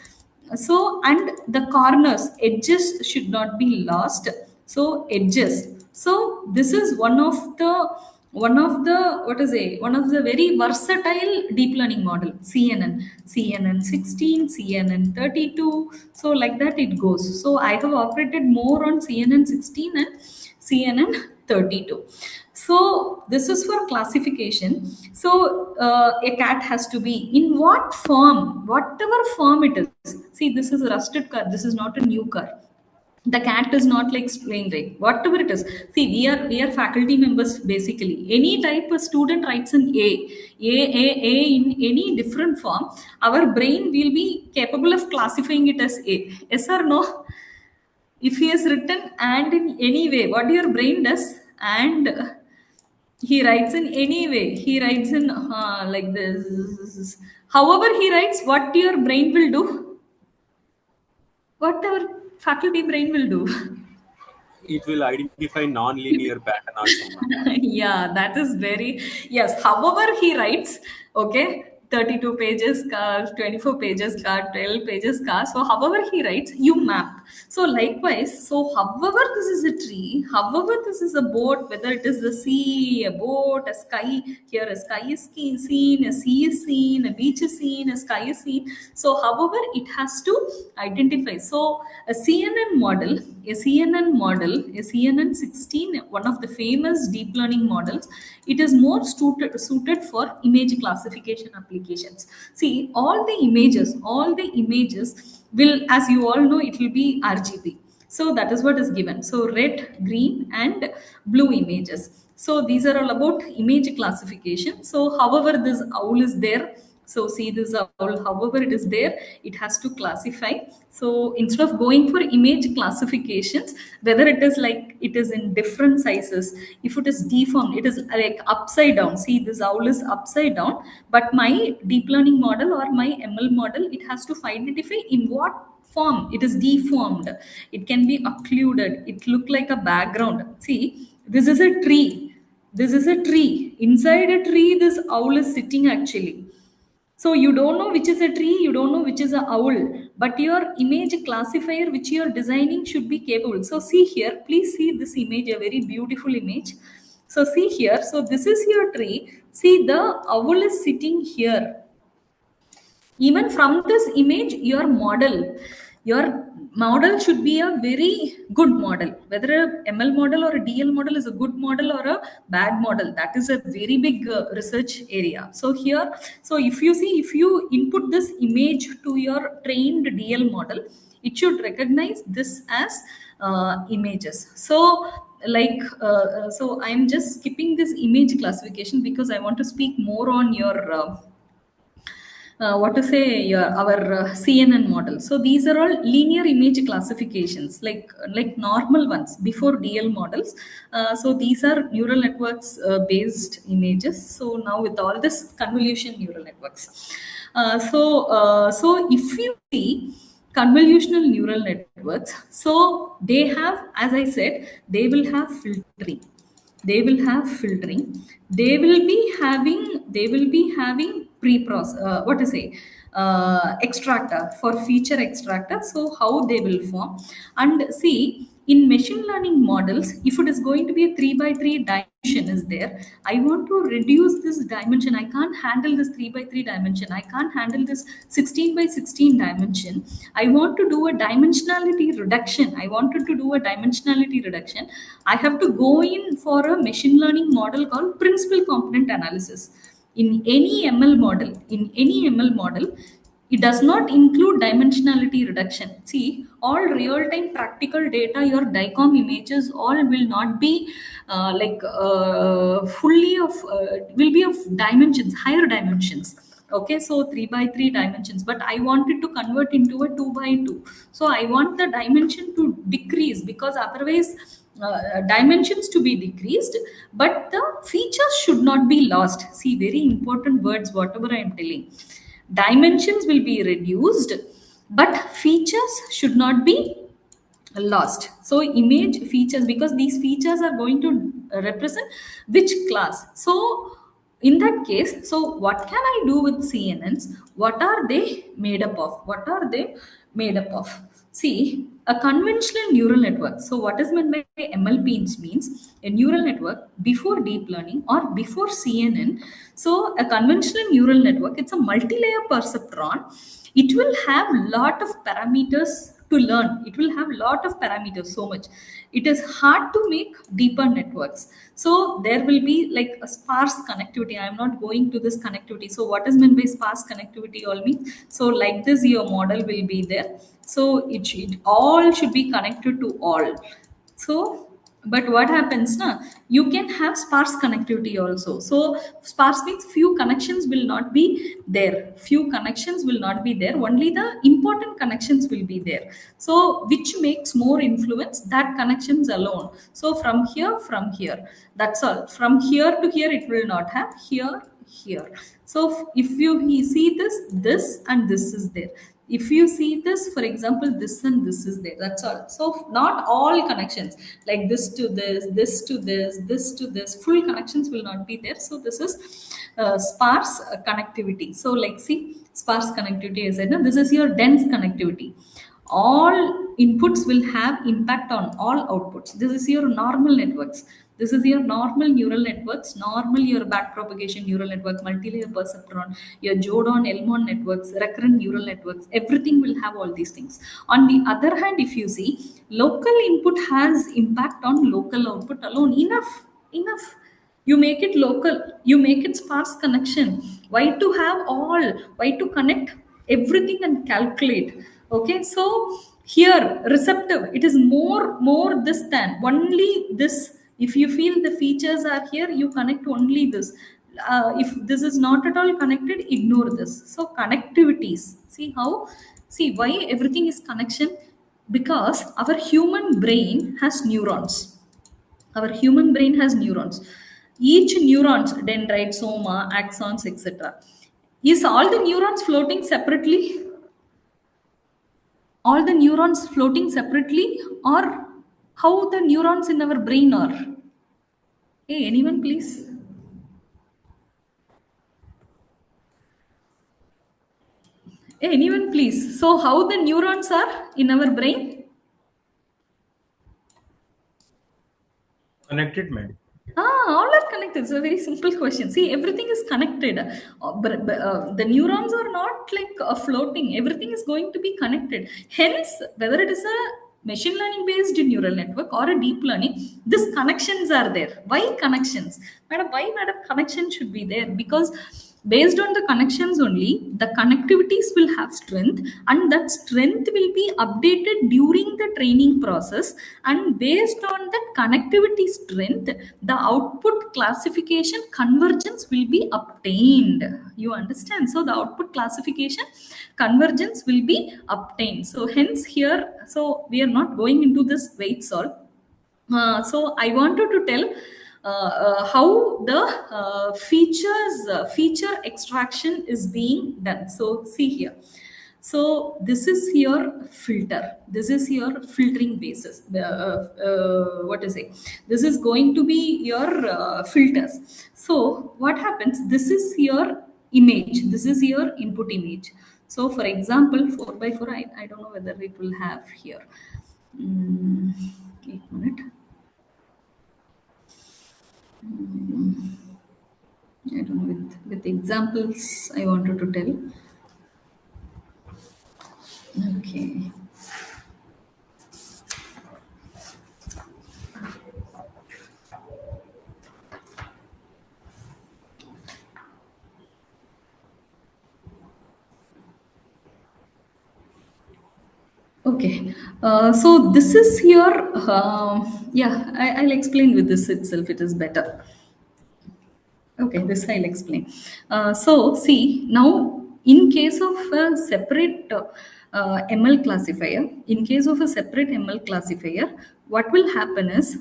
So, and the corners, edges should not be lost. So edges. So this is one of the very versatile deep learning model, CNN 16, CNN 32. So like that it goes. So I have operated more on CNN 16 and CNN 32. So this is for classification. So a cat has to be in what form, whatever form it is. See, this is a rusted car. This is not a new car. The cat is not like plain right, whatever it is. See, we are faculty members basically. Any type of student writes an a in any different form, our brain will be capable of classifying it as A. Yes or no? If he has written and in any way, what your brain does, and he writes in any way, he writes in like this. However he writes, what your brain will do, what our faculty brain will do. It will identify non-linear pattern also, ma'am. Yeah, that is very, yes. However he writes, okay, 32 pages car, 24 pages car, 12 pages car. So however he writes, you map. So likewise, so however this is a tree, however this is a boat, whether it is the sea, a boat, a sky, here a sky is seen, a sea is seen, a beach is seen, a sky is seen. So however it has to identify. So a CNN 16, one of the famous deep learning models, it is more suited for image classification applications. See, all the images will, as you all know, it will be RGB. So that is what is given. So red, green, and blue images. So these are all about image classification. So however this owl is there, So see this owl, however it is there, it has to classify. So instead of going for image classifications, whether it is like it is in different sizes, if it is deformed, it is like upside down. See, this owl is upside down, but my deep learning model or my ML model, it has to identify in what form it is deformed. It can be occluded. It look like a background. See, this is a tree. This is a tree. Inside a tree, this owl is sitting actually. So you don't know which is a tree, you don't know which is a owl, but your image classifier which you are designing should be capable. So see here, please see this image, a very beautiful image. So see here, so this is your tree. See, the owl is sitting here. Even from this image, your model should be a very good model. Whether a ML model or a DL model is a good model or a bad model, that is a very big research area. So here, so if you see, if you input this image to your trained DL model, it should recognize this as images. So like so I'm just skipping this image classification because I want to speak more on your what to say, our CNN model. So these are all linear image classifications, like normal ones before DL models. So these are neural networks based images. So now with all this convolution neural networks, so if you see convolutional neural networks, so they have, as I said, they will have filtering, they will have filtering, they will be having pre-process, what to say, extractor for feature extractor. So how they will form, and see, in machine learning models, if it is going to be a 3 by 3 dimension is there, I want to reduce this dimension, I can't handle this 3 by 3 dimension, I can't handle this 16 by 16 dimension, I want to do a dimensionality reduction, I wanted to do a dimensionality reduction, I have to go in for a machine learning model called principal component analysis. In any ML model, it does not include dimensionality reduction. See, all real-time practical data, your DICOM images, all will not be fully of, will be of dimensions, higher dimensions. Okay, so 3 by 3 dimensions, but I wanted to convert into a 2 by 2. So I want the dimension to decrease, because otherwise dimensions to be decreased, but the features should not be lost. See, very important words, whatever I am telling. Dimensions will be reduced, but features should not be lost. So image features, because these features are going to represent which class. So in that case, so what can I do with CNNs? What are they made up of? What are they made up of? See, a conventional neural network. So what is meant by MLP means a neural network before deep learning or before CNN. So a conventional neural network, it's a multi-layer perceptron. It will have lot of parameters to learn. It will have lot of parameters, so much. It is hard to make deeper networks. So there will be like a sparse connectivity. I am not going to this connectivity. So what is meant by sparse connectivity all means? So like this, your model will be there. So it all should be connected to all. So but what happens now, you can have sparse connectivity also. So sparse means few connections will not be there, few connections will not be there, only the important connections will be there. So which makes more influence, that connections alone. So from here, that's all. From here to here it will not have, here. So if you see this and this is there, if you see this, for example, this and this is there, that's all. So not all connections, like this to this to this to this, full connections will not be there. So this is sparse connectivity. So like see, sparse connectivity is, this is your dense connectivity. All inputs will have impact on all outputs. This is your normal networks. This is your normal neural networks, normal your backpropagation neural network, multi-layer perceptron, your Jordan-Elmon networks, recurrent neural networks, everything will have all these things. On the other hand, if you see, local input has impact on local output alone. Enough. You make it local, you make it sparse connection. Why to have all? Why to connect everything and calculate? Okay, so here receptive, it is more this than only this. If you feel the features are here, you connect only this. If this is not at all connected, ignore this. So connectivities, see why everything is connection, because our human brain has neurons. Our human brain has neurons. Each neurons, dendrite, soma, axons, etc. Is all the neurons floating separately? All the neurons floating separately, or how the neurons in our brain are? Hey, anyone please? Hey, anyone please? So how the neurons are in our brain? Connected, man. All are connected. It's a very simple question. See, everything is connected. The neurons are not like floating. Everything is going to be connected. Hence, whether it is a machine learning based neural network or a deep learning, these connections are there. Why connections? Madam, why madam connection should be there? Because based on the connections only, the connectivities will have strength, and that strength will be updated during the training process, and based on that connectivity strength, the output classification convergence will be obtained. You understand? So the output classification convergence will be obtained. So hence here, so we are not going into this weight solve. So I wanted to tell how the feature extraction is being done. So see here. So this is your filter. This is your filtering basis. What is it? This is going to be your filters. So what happens? This is your image. This is your input image. So for example, 4 by 4, I don't know whether it will have here. 8 minute. I don't know, with examples I wanted to tell. Okay. Okay, so this is your, I'll explain with this itself, it is better. Okay, this I'll explain. So see, now in case of a separate ML classifier, what will happen is,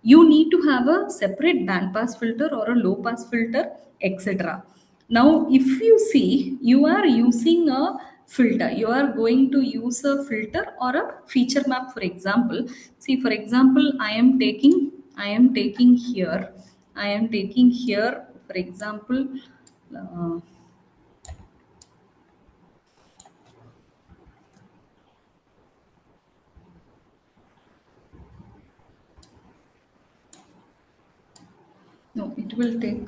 you need to have a separate band pass filter or a low pass filter, etc. Now, if you see, you are using a filter, you are going to use a filter or a feature map. For example, see, for example, I am taking here, for example, uh, no, it will take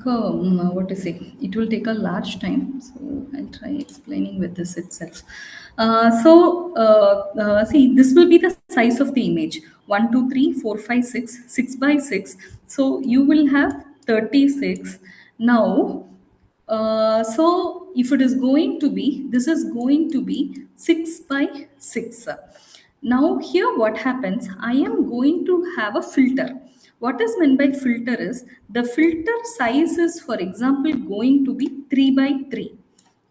it will take a large time. So I'll try explaining with this itself. See, this will be the size of the image: 1, 2, 3, 4, 5, 6, 6 by 6. So you will have 36. Now, so if it is going to be, this is going to be 6 by 6. Now here what happens, I am going to have a filter. What is meant by filter is, the filter size is, for example, going to be 3 by 3.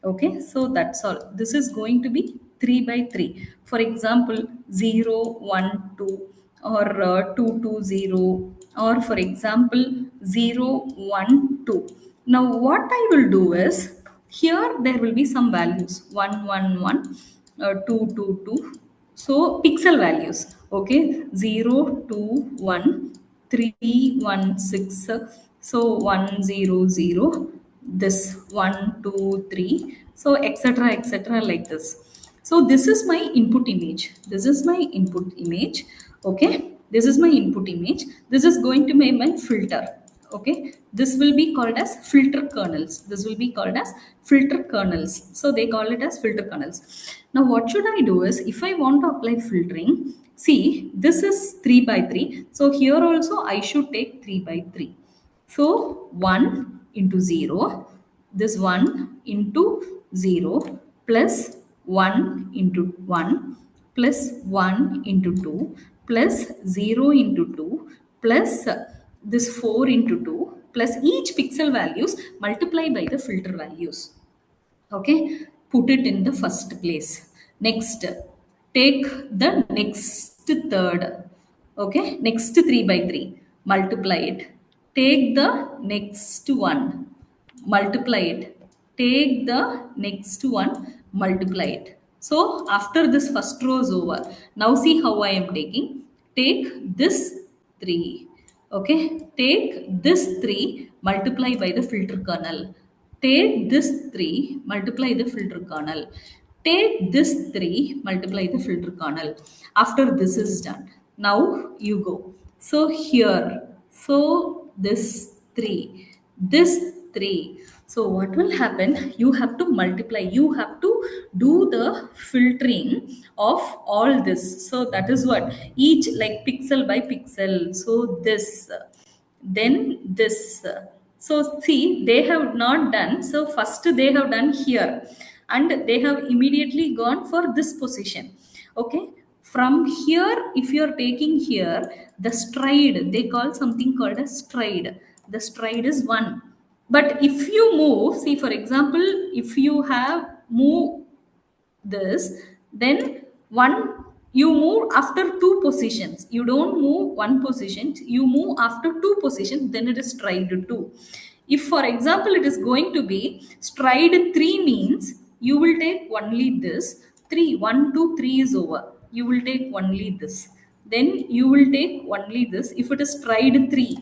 Okay, so that's all. This is going to be 3 by 3. For example, 0, 1, 2, or 2, 2, 0, or for example, 0, 1, 2. Now what I will do is, here there will be some values: 1, 1, 1, 2, 2, 2. So pixel values, okay, 0, 2, 1, 3, 1, 6. So 1, 0, 0. This 1, 2, 3. So etc. like this. So this is my input image. Okay, this is my input image. This is going to be my filter. Okay, this will be called as filter kernels. So they call it as filter kernels. Now what should I do is, if I want to apply filtering, see, this is 3 by 3. So here also I should take 3 by 3. So 1 into 0, this 1 into 0, plus 1 into 1, plus 1 into 2, plus 0 into 2, plus this 4 into 2, plus each pixel values multiply by the filter values. Okay, put it in the first place. Next, take the next third. Okay, next 3 by 3, multiply it. Take the next one, multiply it. Take the next one, multiply it. So after this first row is over, now see how I am taking. Take this 3. Okay, take this 3, multiply by the filter kernel. Take this 3, multiply the filter kernel. Take this 3, multiply the filter kernel. After this is done, now you go. So here, so this 3, this 3. So what will happen? You have to multiply, you have to do the filtering of all this. So that is what, each like pixel by pixel. So this, then this. So see, they have not done. So first they have done here, and they have immediately gone for this position. Okay, from here, if you are taking here the stride, they call something called a stride. The stride is 1. But if you move, see for example, if you have move this, then one, you move after 2 positions, you don't move 1 position, you move after 2 positions, then it is stride 2. If for example it is going to be stride 3, means you will take only this 3, 1 2 3 is over, you will take only this, then you will take only this if it is stride 3.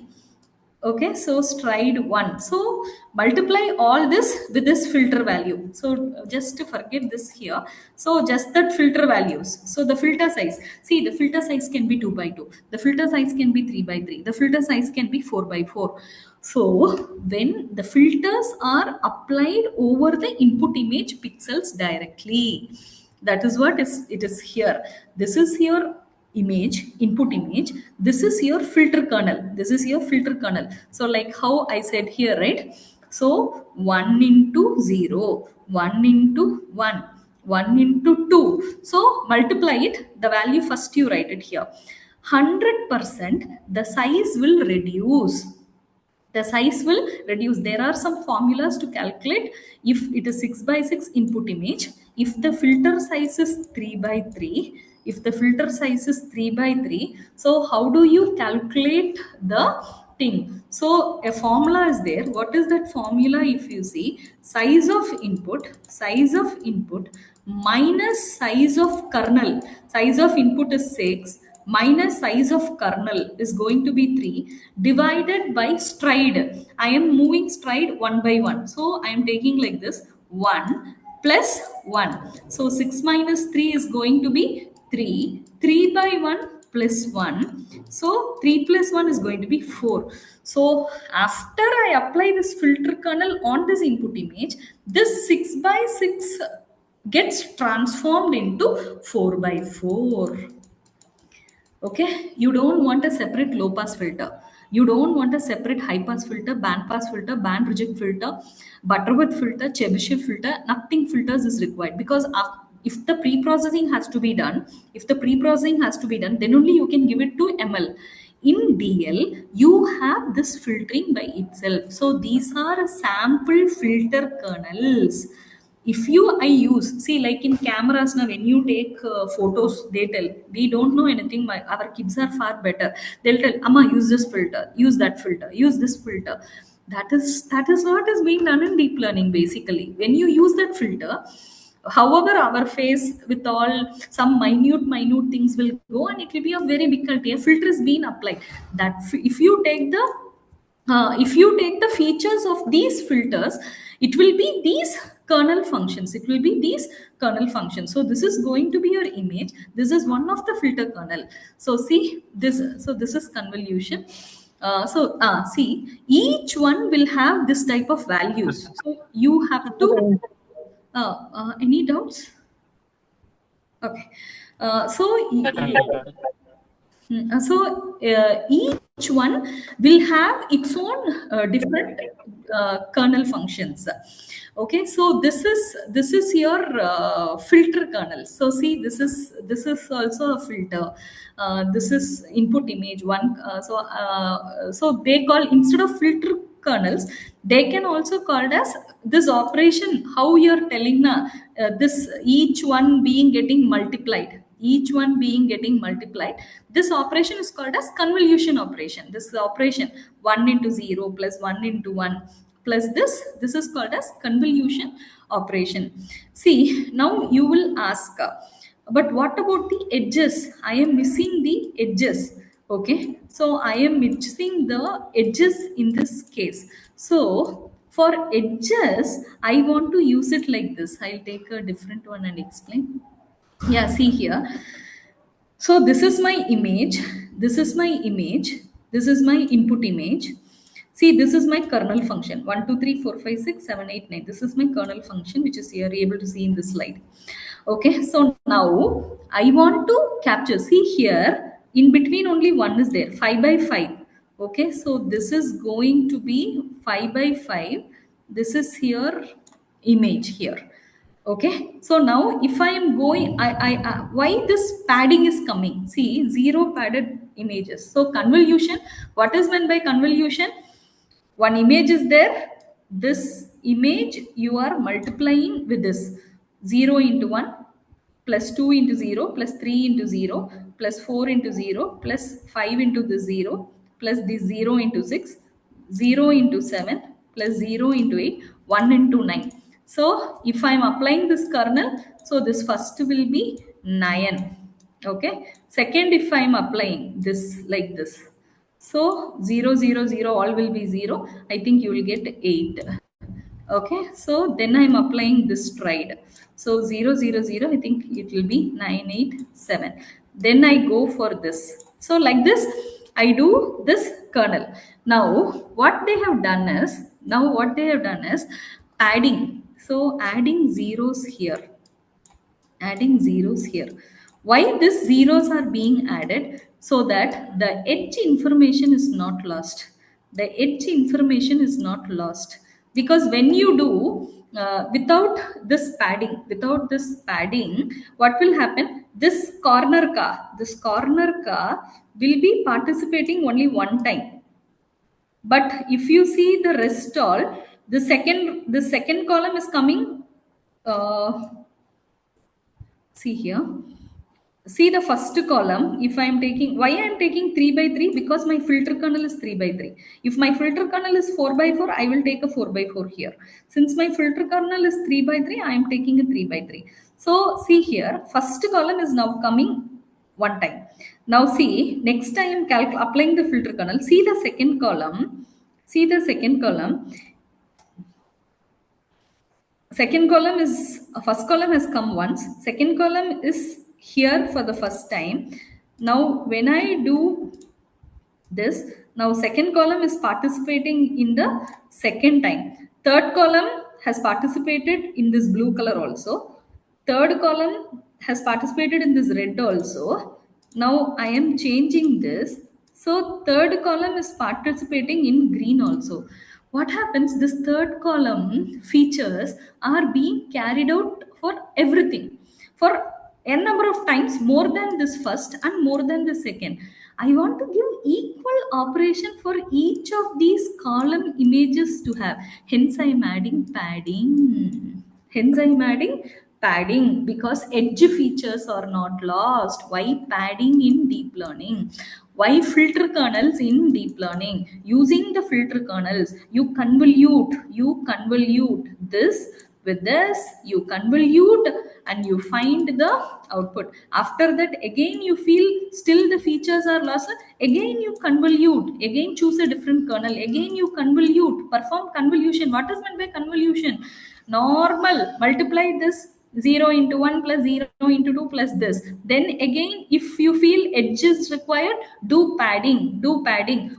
Okay, so stride 1. So multiply all this with this filter value. So just to forget this here. So just that filter values. So the filter size. See, the filter size can be 2 by 2. The filter size can be 3 by 3. The filter size can be 4 by 4. So when the filters are applied over the input image pixels directly, that is what it is here. This is your image, input image. This is your filter kernel. This is your filter kernel. So like how I said here, right? So 1 into 0, 1 into 1, 1 into 2. So multiply it. The value first you write it here. 100% the size will reduce. The size will reduce. There are some formulas to calculate. If it is 6 by 6 input image, if the filter size is 3 by 3, if the filter size is 3 by 3, so how do you calculate the thing? So a formula is there. What is that formula? If you see, size of input minus size of kernel. Size of input is 6, minus size of kernel is going to be 3, divided by stride. I am moving stride 1 by 1. So I am taking like this, 1 plus 1. So 6 minus 3 is going to be 3. 3 by 1 plus 1. So 3 plus 1 is going to be 4. So after I apply this filter kernel on this input image, this 6 by 6 gets transformed into 4 by 4. Okay, you don't want a separate low pass filter, you don't want a separate high pass filter, band pass filter, band reject filter, Butterworth filter, Chebyshev filter. Nothing filters is required, because if the pre-processing has to be done, then only you can give it to ML. In DL, you have this filtering by itself. So these are sample filter kernels. If you I use, see, like in cameras now, when you take photos, they tell, we don't know anything, our kids are far better, they'll tell, amma, use this filter, use that filter, use this filter. That is what is being done in deep learning. Basically, when you use that filter, however our face with all some minute things will go, and it will be a very big quality. A filter is being applied. That if you take the features of these filters, it will be these kernel functions. It will be these kernel functions. So this is going to be your image. This is one of the filter kernel. So see this. So this is convolution. See, each one will have this type of values. So you have to. Any doubts? Okay. Each one will have its own different kernel functions. Okay, so this is your filter kernel. So see, this is also a filter. This is input image one. So they call, instead of filter kernels, they can also called as this operation, how you're telling this each one being getting multiplied, each one being getting multiplied. This operation is called as convolution operation. This is the operation 1 into 0 plus 1 into 1 plus this is called as convolution operation. See, now you will ask, but what about the edges? I am missing the edges. Okay, so I am missing the edges in this case. So for edges, I want to use it like this. I'll take a different one and explain. Yeah, see here. So this is my image. This is my image. This is my input image. See, this is my kernel function 1, 2, 3, 4, 5, 6, 7, 8, 9. This is my kernel function, which is you're able to see in this slide. Okay, so now I want to capture. See here, in between only one is there, 5 by 5. Okay, so this is going to be 5 by 5. This is here, image here. Okay, so now if I am going, why this padding is coming? See, 0 padded images. So convolution, what is meant by convolution? One image is there. This image you are multiplying with this 0 into 1 plus 2 into 0 plus 3 into 0 plus 4 into 0 plus 5 into the 0 plus this 0 into 6, 0 into 7 plus 0 into 8, 1 into 9. So if I am applying this kernel, so this first will be 9. Okay. Second, if I am applying this like this, so 0, 0, 0, all will be 0. I think you will get 8. Okay, so then I'm applying this stride. So 0, 0, 0, I think it will be 9, 8, 7. Then I go for this. So like this, I do this kernel. Now, what they have done is, padding. So adding zeros here. Adding zeros here. Why these zeros are being added? So that the edge information is not lost. The edge information is not lost. Because when you do without this padding, what will happen? This corner ka will be participating only one time. But if you see the rest all, the second column is coming. See here. See the first column. If I am taking, why I am taking 3 by 3? Because my filter kernel is 3 by 3. If my filter kernel is 4 by 4, I will take a 4 by 4 here. Since my filter kernel is 3 by 3, I am taking a 3 by 3. So see here, first column is now coming one time. Now see, next I am applying the filter kernel. See the second column. See the second column. Second column is, first column has come once. Second column is here for the first time. Now when I do this, now second column is participating in the second time. Third column has participated in this blue color also. Third column has participated in this red also. Now I am changing this. So third column is participating in green also. What happens? This third column features are being carried out for everything. For n number of times more than this first and more than the second. I want to give equal operation for each of these column images to have. Hence I am adding padding. Because edge features are not lost. Why padding in deep learning? Why filter kernels in deep learning? Using the filter kernels, you convolute this with this, you convolute and you find the output. After that, again you feel still the features are lost, again you convolute, again choose a different kernel, again you convolute, perform convolution. What is meant by convolution? Normal, multiply this 0 into 1 plus 0 into 2 plus this. Then again, if you feel edge is required, do padding.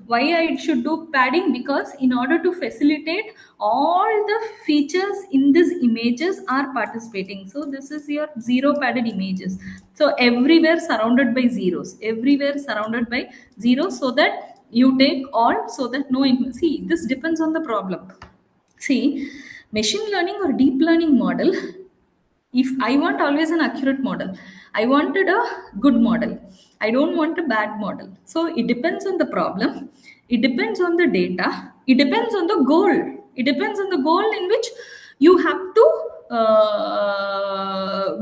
Why I should do padding? Because in order to facilitate all the features in these images are participating. So this is your 0 padded images. So everywhere surrounded by zeros. So that you take all, so that no, see, this depends on the problem. See, machine learning or deep learning model, if I want always an accurate model, I wanted a good model, I don't want a bad model. So it depends on the problem, it depends on the data, It depends on the goal. It depends on the goal in which you have to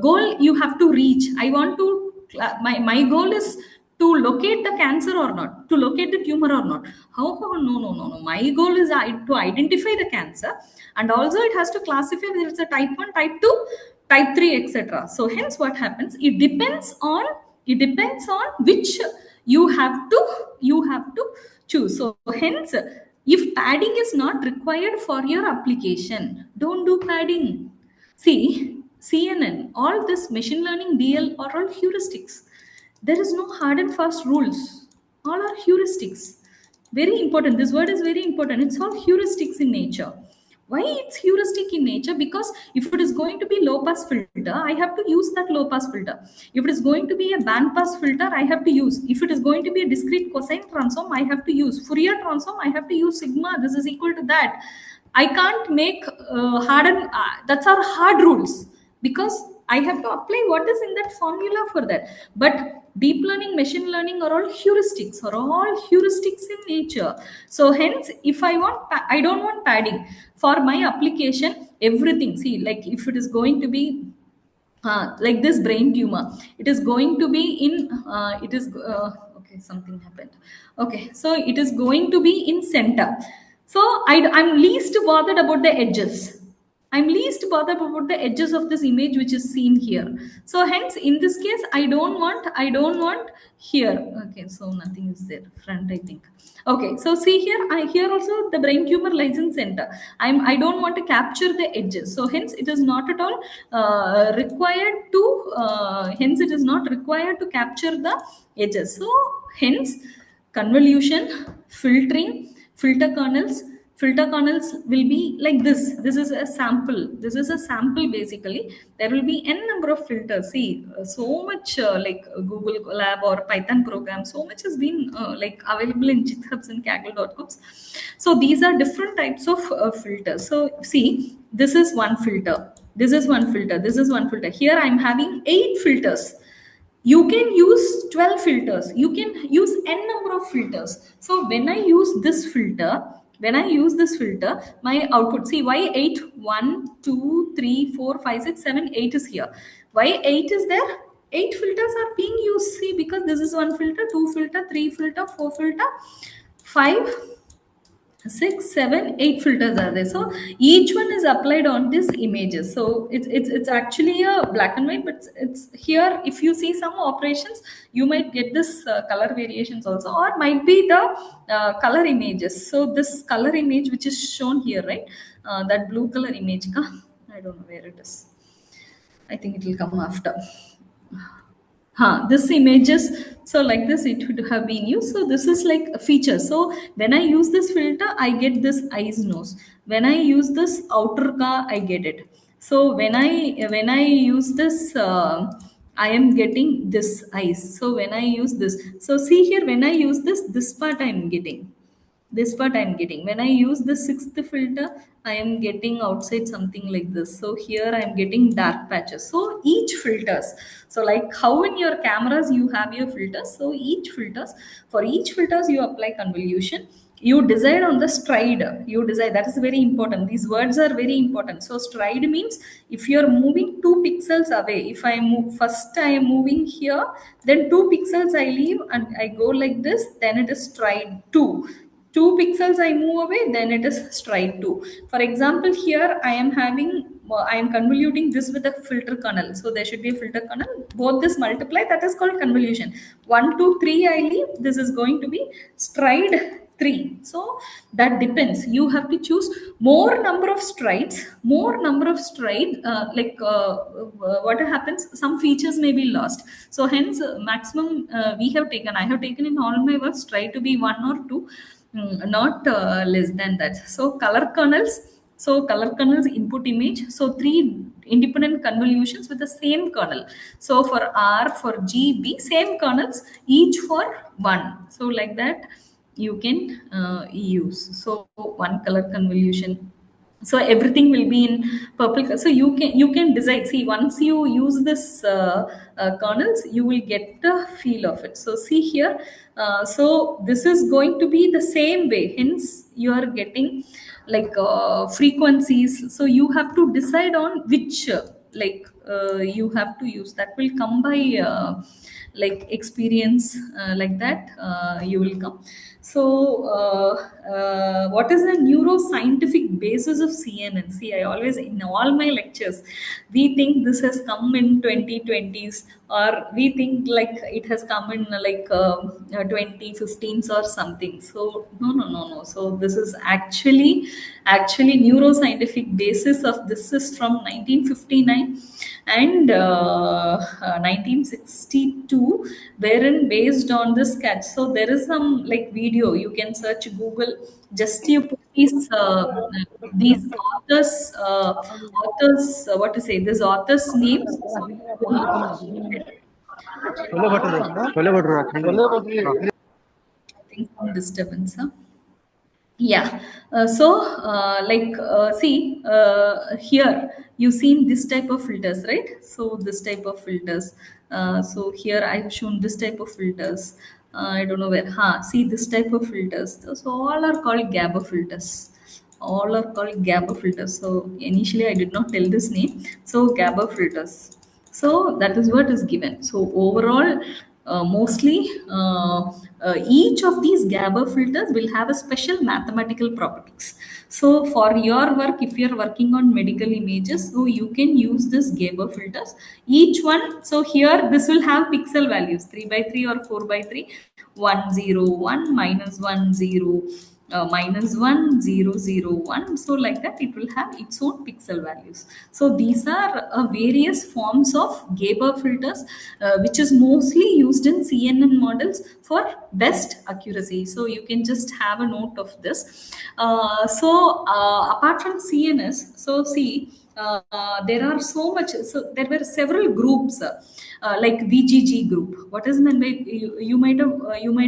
goal you have to reach. I want to my goal is to locate the cancer or not, to locate the tumor or not. How no. My goal is to identify the cancer, and also it has to classify whether it's a type 1, type 2, type 3, etc. So hence what happens, it depends on which you have to choose. So hence, if padding is not required for your application, don't do padding. See, CNN, all this machine learning DL are all heuristics. There is no hard and fast rules. All are heuristics. Very important. This word is very important. It's all heuristics in nature. Why it's heuristic in nature? Because if it is going to be low pass filter, I have to use that low pass filter. If it is going to be a band pass filter, I have to use. If it is going to be a discrete cosine transform, I have to use. Fourier transform, I have to use sigma. This is equal to that. I can't make that's our hard rules, because I have to apply what is in that formula for that. But deep learning, machine learning are all heuristics, in nature. So hence, if I don't want padding for my application. Everything, see, like if it is going to be like this brain tumor, it is going to be in okay, something happened. Okay, so it is going to be in center. So I'm least bothered about the edges. I'm least bothered about the edges of this image which is seen here. So hence, in this case, I don't want here. Okay, so nothing is there front, I think. Okay, so see here, here also the brain tumor lies in center. I don't want to capture the edges. So hence, it is not at all required to. Hence, it is not required to capture the edges. So hence, convolution, filtering, filter kernels will be like this. This is a sample basically. There will be n number of filters. See, so much like Google Colab or Python program, so much has been like available in GitHubs and Kaggle.coms. So these are different types of filters. So see, this is one filter, this is one filter, this is one filter. Here I'm having 8 filters. You can use 12 filters, you can use n number of filters. So when I use this filter, my output, see, why 8? 1 2 3 4 5 6 7 8 is here. Why 8 is there? 8 filters are being used. See, because this is 1 filter, 2 filter, 3 filter, 4 filter, 5 6 7 8 filters are there. So each one is applied on these images. So it's actually a black and white, but it's here. If you see some operations, you might get this color variations also, or might be the color images. So this color image which is shown here, right, that blue color image, I don't know where it is. I think it will come after. This images, so like this it would have been used. So this is like a feature. So when I use this filter, I get this eyes nose. When I use this outer car, I get it. So when I use this, I am getting this eyes. So when I use this, so see here, when I use this part I am getting. This part I'm getting. When I use the 6th filter, I am getting outside something like this. So here I'm getting dark patches. So each filters, so like how in your cameras you have your filters, so for each filters you apply convolution. You decide on the stride. That is very important. These words are very important. So stride means if you're moving 2 pixels away, if I move first, I am moving here, then 2 pixels I leave and I go like this, then it is stride 2. 2 pixels I move away, then it is stride 2. For example, here I am convoluting this with a filter kernel. So there should be a filter kernel. Both this multiply, that is called convolution. 1 2 3 I leave. This is going to be stride 3. So that depends. You have to choose more number of strides. What happens? Some features may be lost. So hence, maximum I have taken in all my works, try to be 1 or 2. Not less than that. So color kernels input image. So 3 independent convolutions with the same kernel. So for R, for G, B, same kernels, each for 1. So like that you can use. So one color convolution So everything will be in purple color. So you can decide. See, once you use this kernels, you will get the feel of it. So see here, so this is going to be the same way, hence you are getting like frequencies. So you have to decide on which you have to use. That will come by like experience, like that you will come. So what is the neuroscientific basis of CNN? See, I always, in all my lectures, we think this has come in 2020s, or we think like it has come in 2015s or something. So no. So this is actually neuroscientific basis of this is from 1959 and 1962, wherein based on this sketch. So there is some like video, you can search Google, just you put these authors, what to say, this authors names, so you will I think some disturbance, huh? Yeah. See, here you've seen this type of filters, right? So this type of filters. So here I have shown this type of filters. I don't know where. See this type of filters. So all are called GABA filters. All are called GABA filters. So initially I did not tell this name. So GABA filters. So that is what is given. So overall, mostly each of these GABA filters will have a special mathematical properties. So for your work, if you're working on medical images, so you can use this GABA filters. Each one, so here this will have pixel values 3 by 3 or 4 by 3, 1 0 1 minus 1 0 minus 1 0 0 1. So like that it will have its own pixel values. So these are various forms of GABA filters, which is mostly used in CNN models for best accuracy. So you can just have a note of this. Apart from CNS, so see, there are so much. So there were several groups, like VGG group. What is meant by, you might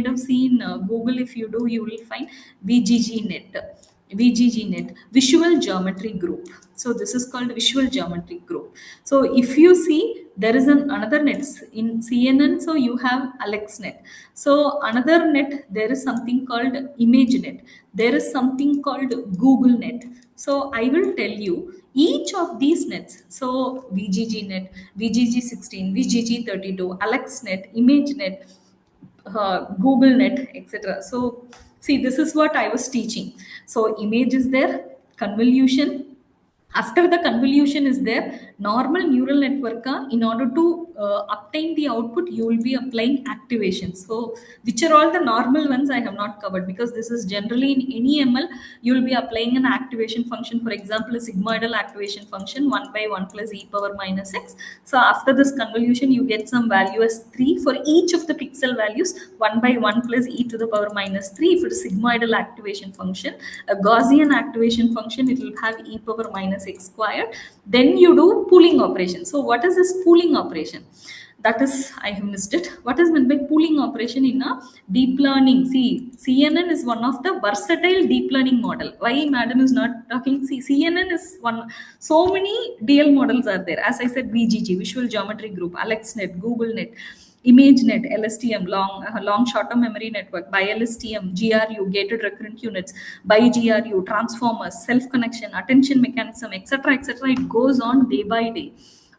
have seen Google. If you do, you will find VGG net. VGG net, visual geometry group. So this is called visual geometry group. So if you see, there is another net in CNN. So you have AlexNet. So another net, there is something called ImageNet. There is something called Google Net. So I will tell you each of these nets. So VGG net, VGG 16, VGG 32, AlexNet, ImageNet, Google Net, etc. So see, this is what I was teaching. So image is there, convolution. After the convolution is there, normal neural network, in order to obtain the output, you will be applying activation. So which are all the normal ones I have not covered, because this is generally in any ML, you will be applying an activation function. For example, a sigmoidal activation function 1 by 1 plus e power minus x. So after this convolution, you get some value as 3 for each of the pixel values, 1 by 1 plus e to the power minus 3 for sigmoidal activation function. A Gaussian activation function, it will have e power minus x squared. Then you do pooling operation. So what is this pooling operation? That is, I have missed it. What is meant by pooling operation in a deep learning? See, CNN is one of the versatile deep learning model. Why madam is not talking? See, CNN is one. So many DL models are there. As I said, VGG, Visual Geometry Group, AlexNet, GoogleNet, ImageNet, LSTM, long short-term memory network, by LSTM, GRU, gated recurrent units, by GRU, transformers, self-connection, attention mechanism, etc., etc. It goes on day by day.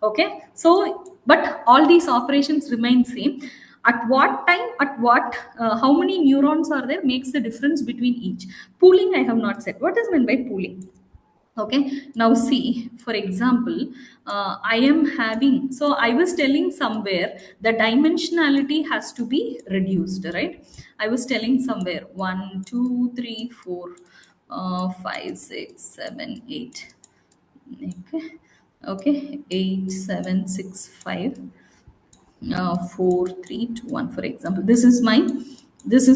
Okay, so but all these operations remain same. At what time, at what, how many neurons are there makes the difference between each. Pooling, I have not said. What is meant by pooling? Okay, now see, for example, I am having, so I was telling somewhere the dimensionality has to be reduced, right? I was telling somewhere 1 2 3 4 5 6 7 8. Okay, okay, 8 7 6 5 4 3 2 1. For example, this is my this.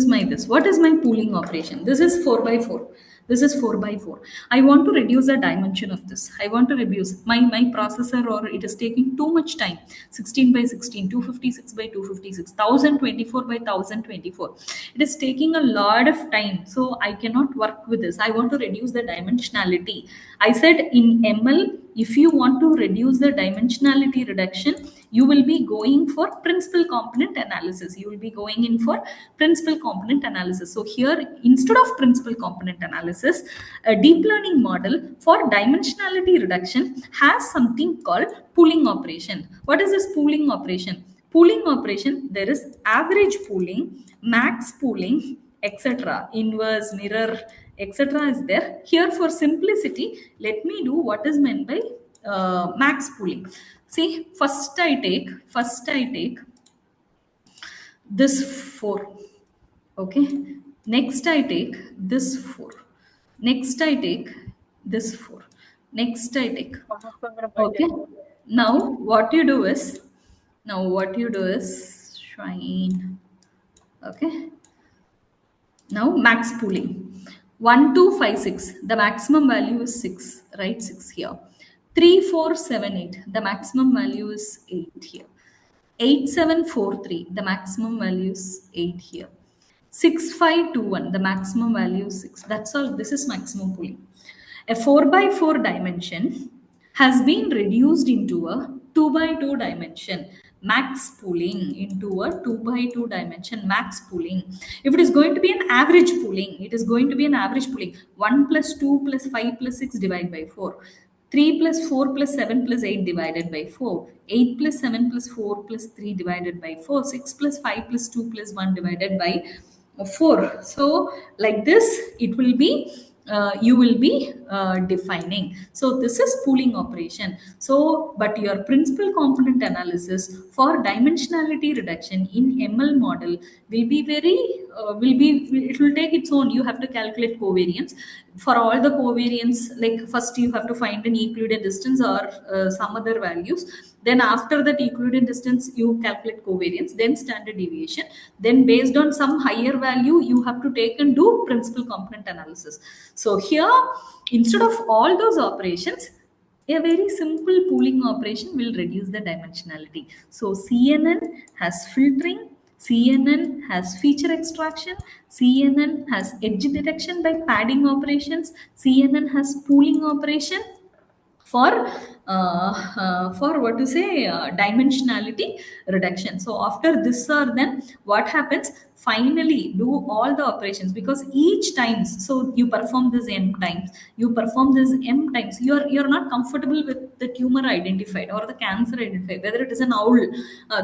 What is my pooling operation? This is 4 by 4. This is 4 by 4. I want to reduce the dimension of this. I want to reduce my processor, or it is taking too much time. 16 by 16, 256 by 256, 1024 by 1024. It is taking a lot of time. So I cannot work with this. I want to reduce the dimensionality. I said in ML, if you want to reduce the dimensionality reduction, you will be going for principal component analysis. You will be going in for principal component analysis. So here, instead of principal component analysis, a deep learning model for dimensionality reduction has something called pooling operation. What is this pooling operation? Pooling operation, there is average pooling, max pooling, etc. Inverse, mirror, etc. is there. Here for simplicity, let me do what is meant by max pooling. See, first I take this 4. Okay. Next I take this 4. Next I take this 4. Next I take. Okay. Now what you do is shine. Okay. Now max pooling. 1, 2, 5, 6. The maximum value is 6. Right? 6 here. 3, 4, 7, 8. The maximum value is 8 here. 8, 7, 4, 3. The maximum value is 8 here. 6, 5, 2, 1. The maximum value is 6. That's all. This is maximum pooling. A 4 by 4 dimension has been reduced into a 2 by 2 dimension. Max pooling into a 2 by 2 dimension. Max pooling. If it is going to be an average pooling, it is going to be an average pooling. 1 plus 2 plus 5 plus 6 divided by 4. 3 plus 4 plus 7 plus 8 divided by 4. 8 plus 7 plus 4 plus 3 divided by 4. 6 plus 5 plus 2 plus 1 divided by 4. So like this, it will be you will be defining. So this is pooling operation. So, but your principal component analysis for dimensionality reduction in ML model will be it will take its own. You have to calculate covariance. For all the covariance, like first you have to find an Euclidean distance or some other values. Then after that Euclidean distance, you calculate covariance, then standard deviation. Then based on some higher value, you have to take and do principal component analysis. So here, instead of all those operations, a very simple pooling operation will reduce the dimensionality. So CNN has filtering, CNN has feature extraction, CNN has edge detection by padding operations, CNN has pooling operation for what to say dimensionality reduction. So after this or then what happens, finally do all the operations, because each times, so you perform this m times, you're not comfortable with the tumor identified or the cancer identified, whether it is an owl,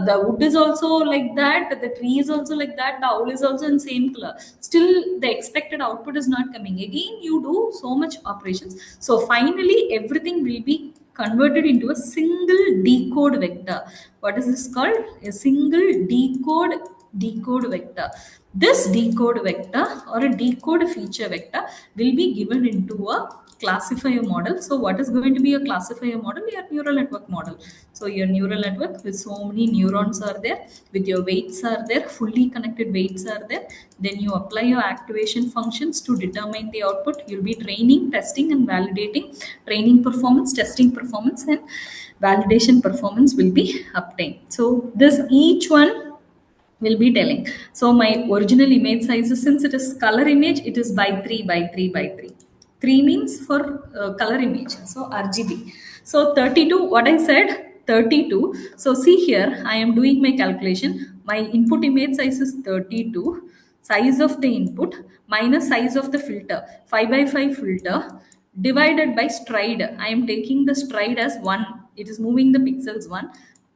the wood is also like that, the tree is also like that, the owl is also in same color, still the expected output is not coming. Again you do so much operations, so finally everything will be converted into a single decode vector. What is this called? A single decode vector. This decode vector or a decode feature vector will be given into a classifier model. So what is going to be a classifier model? Your neural network model. So your neural network with so many neurons are there, with your weights are there, fully connected weights are there. Then you apply your activation functions to determine the output. You'll be training, testing and validating. Training performance, testing performance and validation performance will be obtained. So this each one will be telling. So my original image size is, since it is color image, it is by 3 by 3 by 3. 3 means for color image, so RGB. So 32, what I said, 32. So see here, I am doing my calculation. My input image size is 32. Size of the input minus size of the filter, 5 by 5 filter, divided by stride. I am taking the stride as 1. It is moving the pixels 1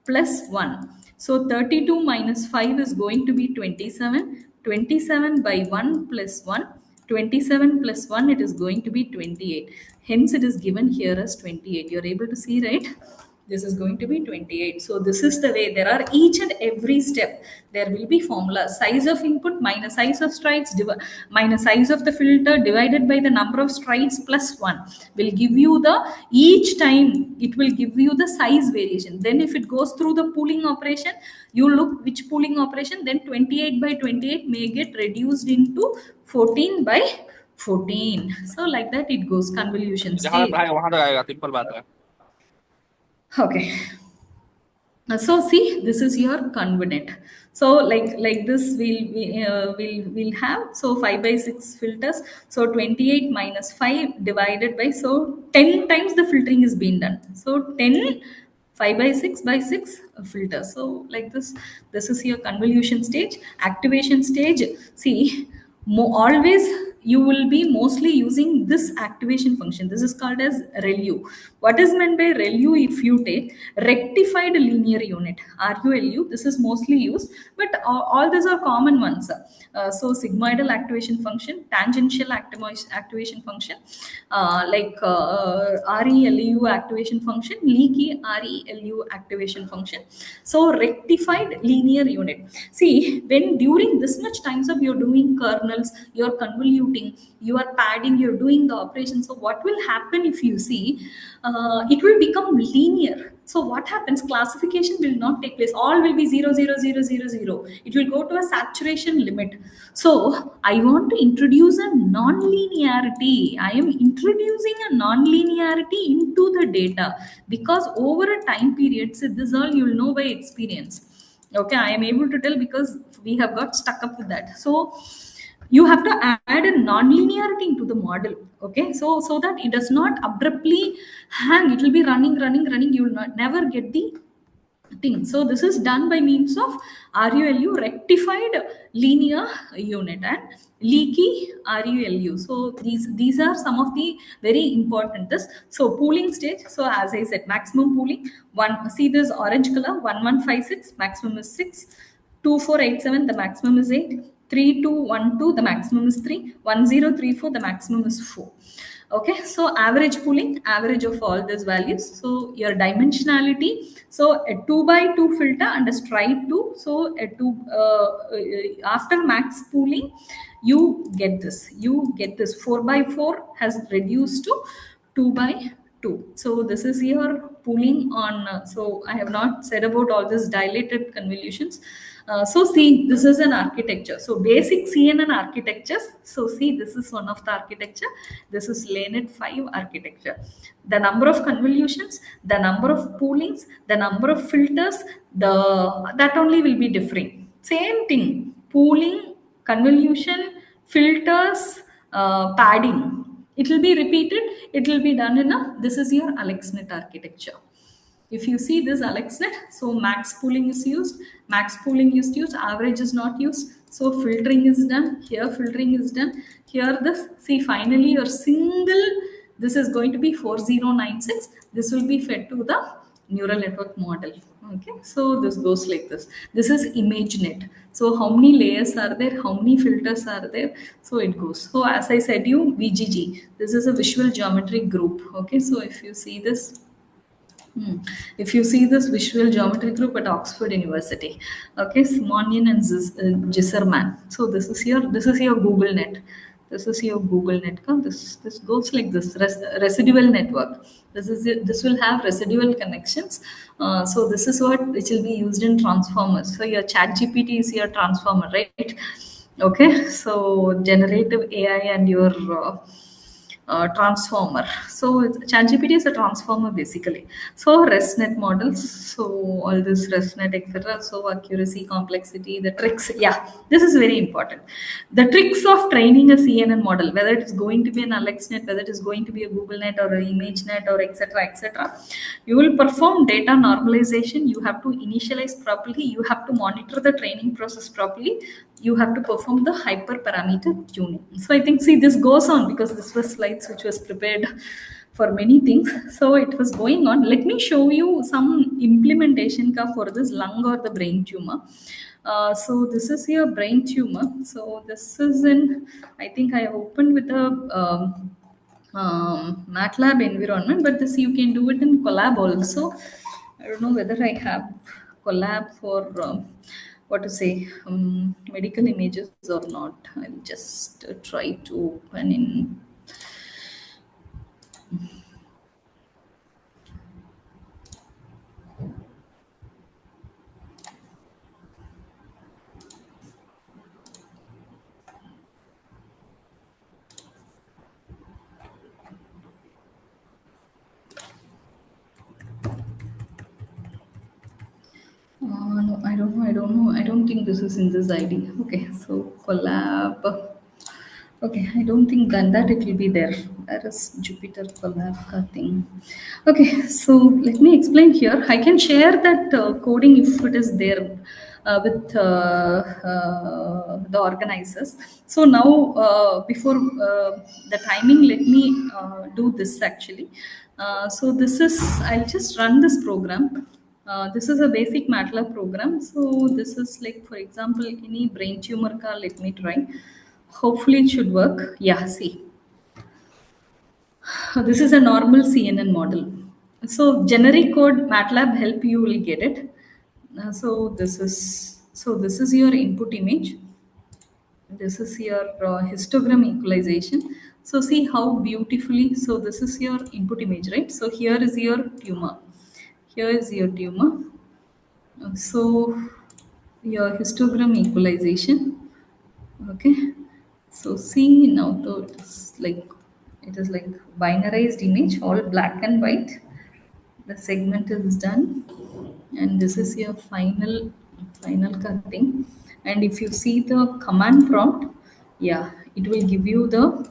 plus 1. So 32 minus 5 is going to be 27. 27 by 1 plus 1. 27 plus 1, it is going to be 28. Hence it is given here as 28. You're able to see, right? This is going to be 28. So this is the way. There are each and every step. There will be formula. Size of input minus size of strides minus size of the filter divided by the number of strides plus 1 will give you the, each time it will give you the size variation. Then if it goes through the pooling operation, you look which pooling operation, then 28 by 28 may get reduced into 14 by 14. So like that it goes convolution जहाँ पे stage. पढ़ाएगा वहाँ तक आएगा, simple बात है. Okay. So see, this is your convenant. So like this we'll have, so 5 by 6 filters, so 28 minus 5 divided by, so 10 times the filtering is being done, so 10 5 by 6 by 6 filters. So like this is your convolution stage. Activation stage, see, always you will be mostly using this activation function. This is called as ReLU. What is meant by ReLU? If you take rectified linear unit, RULU, this is mostly used, but all these are common ones. So sigmoidal activation function, tangential activation function, RELU activation function, leaky RELU activation function. So rectified linear unit. See, when during this much times of you're doing kernels, you're convoluting, you are padding, you're doing the operation. So what will happen if you see, it will become linear. So what happens? Classification will not take place. All will be 0, 0, 0, 0, 0. It will go to a saturation limit. So I want to introduce a non-linearity. I am introducing a non-linearity into the data, because over a time period, so this all you'll know by experience. Okay, I am able to tell because we have got stuck up with that. So you have to add a non-linearity into the model. Okay, so that it does not abruptly hang. It will be running. You will not never get the thing. So this is done by means of RULU, rectified linear unit, and leaky RULU. So these are some of the very important this. So pooling stage. So as I said, maximum pooling. One, see this orange color, 1156, maximum is 6. 2487, the maximum is 8. 3212, the maximum is 3. 1034, the maximum is 4. Okay, so average pooling, average of all these values. So your dimensionality, so a 2 by 2 filter and a stride 2. So a 2 after max pooling, you get this. 4 by 4 has reduced to 2 by 2. So this is your pooling on. So I have not said about all these dilated convolutions. So see, this is an architecture. So basic CNN architectures. So see, this is one of the architecture. This is LANET 5 architecture. The number of convolutions, the number of poolings, the number of filters, that only will be differing. Same thing, pooling, convolution, filters, padding. It will be repeated. It will be done in a. This is your AlexNet architecture. If you see this AlexNet, so max pooling is used, average is not used. So filtering is done, here filtering is done, here this, see finally your single, this is going to be 4096, this will be fed to the neural network model. Okay, so this goes like this. This is ImageNet. So how many layers are there? How many filters are there? So it goes. So as I said you, VGG, this is a visual geometry group. Okay, so if you see this, if you see this visual geometry group at Oxford University, okay, Simonian and Gisserman. So this is your Google Net. This is your Google Net. This goes like this residual network. This will have residual connections. So this is what which will be used in transformers. So your Chat GPT is your transformer, right? Okay, so generative AI and your transformer. So ChatGPT is a transformer basically. So ResNet models. So all this ResNet, etc. So accuracy, complexity, the tricks. Yeah, this is very important. The tricks of training a CNN model, whether it is going to be an AlexNet, whether it is going to be a Google Net or an ImageNet or etc. etc. You will perform data normalization. You have to initialize properly. You have to monitor the training process properly. You have to perform the hyperparameter tuning. So I think, see, this goes on because this was slides which was prepared for many things. So it was going on. Let me show you some implementation for this lung or the brain tumor. So this is your brain tumor. So this is in, I think I opened with a MATLAB environment, but this you can do it in Collab also. I don't know whether I have Collab for what to say, medical images or not. I'll just try to open in. don't know. I don't think this is in this ID. Okay, so collab. Okay, I don't think that it will be there. There is Jupyter collab ka thing. Okay, so let me explain here. I can share that coding if it is there with the organizers. So now, before the timing, let me do this actually. So this is, I'll just run this program. This is a basic MATLAB program. So this is like, for example, any brain tumor ka, let me try. Hopefully it should work. Yeah, see. This is a normal CNN model. So generic code MATLAB help you will get it. So this is your input image. This is your histogram equalization. So see how beautifully. So this is your input image, right? So here is your tumor. Here is your tumor. So your histogram equalization. Okay, so see now, though it is like binarized image, all black and white. The segment is done, and this is your final cutting. And if you see the command prompt, yeah, it will give you the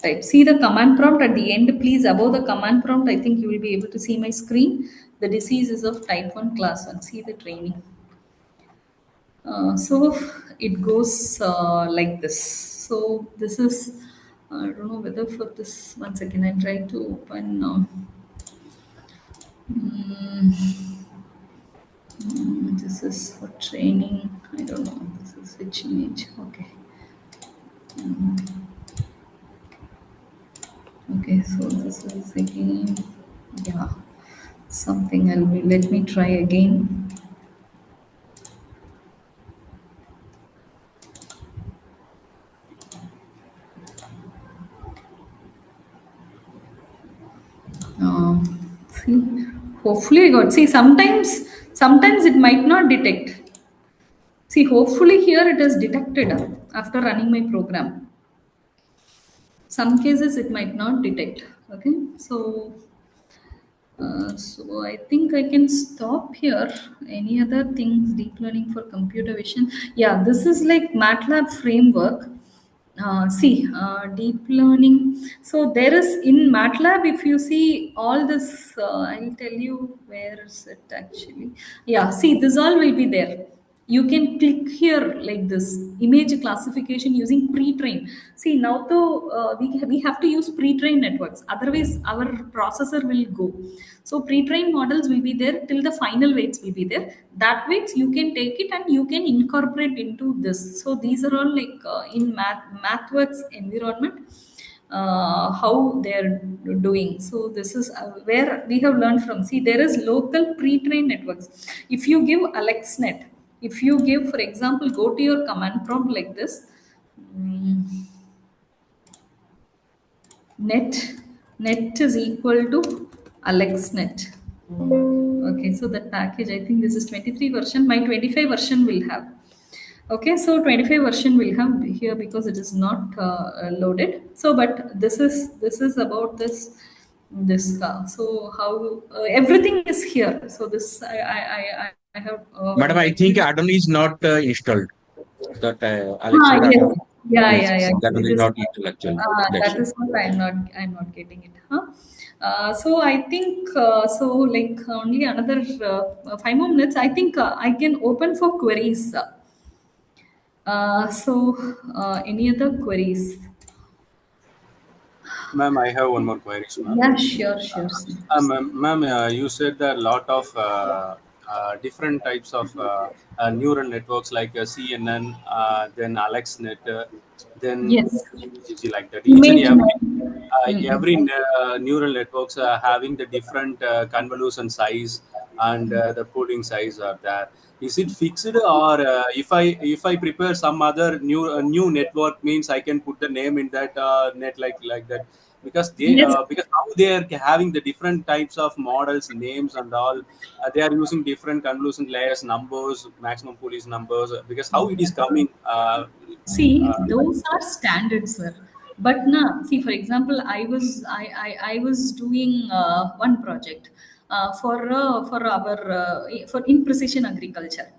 type. See the command prompt at the end, please. Above the command prompt, I think you will be able to see my screen. The disease is of type 1 class 1. See the training. So it goes like this. So this is, I don't know whether for this, one second, I try to open. This is for training. I don't know. This is which image. Okay. Okay. So this is again. Yeah. Something. Let me try again. See, hopefully I got. See, sometimes it might not detect. See, hopefully here it is detected after running my program. Some cases it might not detect. Okay, so I think I can stop here. Any other things? Deep learning for computer vision. Yeah, this is like MATLAB framework. Deep learning. So there is in MATLAB, if you see all this, I'll tell you where is it actually. Yeah, see, this all will be there. You can click here like this image classification using pre-train. See, now though we have to use pre-trained networks, otherwise our processor will go. So pre-trained models will be there till the final weights will be there. That weights you can take it and you can incorporate into this. So these are all like in MathWorks environment, how they're doing. So this is where we have learned from. See, there is local pre-trained networks. If you give AlexNet, if you give, for example, go to your command prompt like this, mm, net is equal to AlexNet. Okay, so that package, I think this is 23 version. My 25 version will have. Okay, so 25 version will have here because it is not loaded. So, but this is about this car. So how everything is here. So this I have. Madam, I think add-on is not installed. That Alexa Yes. add-on. Yeah, Yes, yeah, yeah. that one It is is not installed actually. That's that it. is what I'm not getting it. Huh? So I think so. Like only another 5 more minutes. I think I can open for queries. Any other queries? Ma'am, I have one more query, ma'am. Yeah, sure, sure. Sir. Ma'am, you said that a lot of different types of neural networks like CNN, then AlexNet, then Yes. like that. Each and Image. every neural networks are having the different convolution size and the coding size are there. Is it fixed, or if I prepare some other new network, means I can put the name in that net like that, because Yes. because how they are having the different types of models names and all, they are using different convolution layers numbers, maximum police numbers, because how it is coming See, like those are standards, sir. But now, see, for example, I was doing one project for our for in precision agriculture.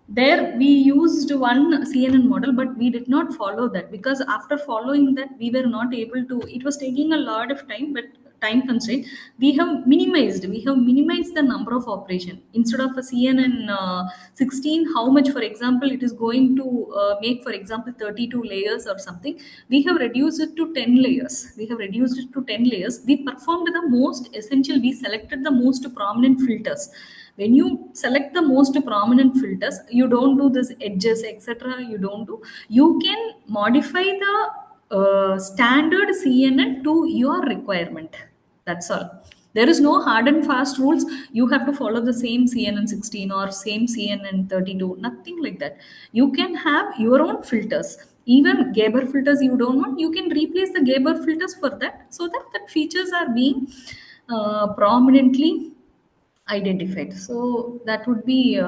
There we used one CNN model, but we did not follow that because after following that, we were not able to. It was taking a lot of time, but time constraint. We have minimized the number of operation instead of a CNN 16. How much, for example, it is going to make, for example, 32 layers or something. We have reduced it to 10 layers. We have reduced it to 10 layers. We performed the most essential. We selected the most prominent filters. When you select the most prominent filters, you don't do this edges, etc. You don't do. You can modify the standard CNN to your requirement. That's all. There is no hard and fast rules. You have to follow the same CNN 16 or same CNN 32. Nothing like that. You can have your own filters. Even Gabor filters you don't want, you can replace the Gabor filters for that, so that that features are being prominently identified. So that would be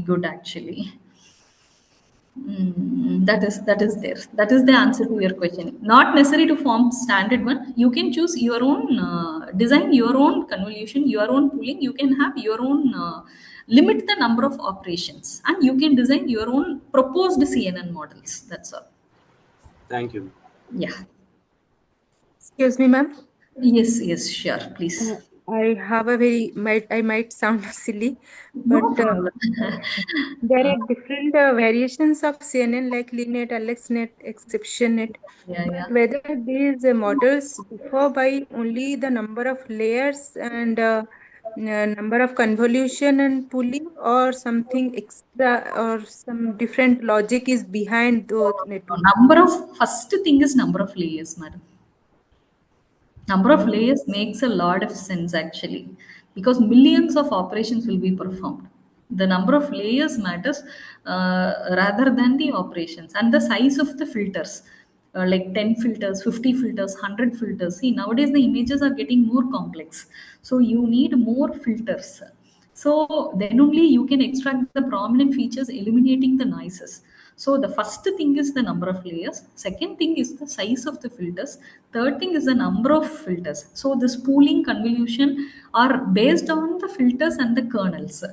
good actually. That is there. That is the answer to your question. Not necessary to form standard one. You can choose your own design, your own convolution, your own pooling. You can have your own limit the number of operations, and you can design your own proposed CNN models. That's all. Thank you. Yeah. Excuse me, ma'am. Yes. Yes. Sure. Please. I have a I might sound silly, No but problem. there are different variations of CNN like LeanNet, AlexNet, ExceptionNet. Yeah. Yeah. But whether these models differ by only the number of layers and number of convolution and pooling, or something extra, or some different logic is behind those networks. First thing is number of layers, madam. Number of layers makes a lot of sense actually, because millions of operations will be performed. The number of layers matters rather than the operations, and the size of the filters, like 10 filters, 50 filters, 100 filters. See, nowadays the images are getting more complex, so you need more filters. So then only you can extract the prominent features, eliminating the noises. So the first thing is the number of layers. Second thing is the size of the filters. Third thing is the number of filters. So this pooling, convolution are based on the filters and the kernels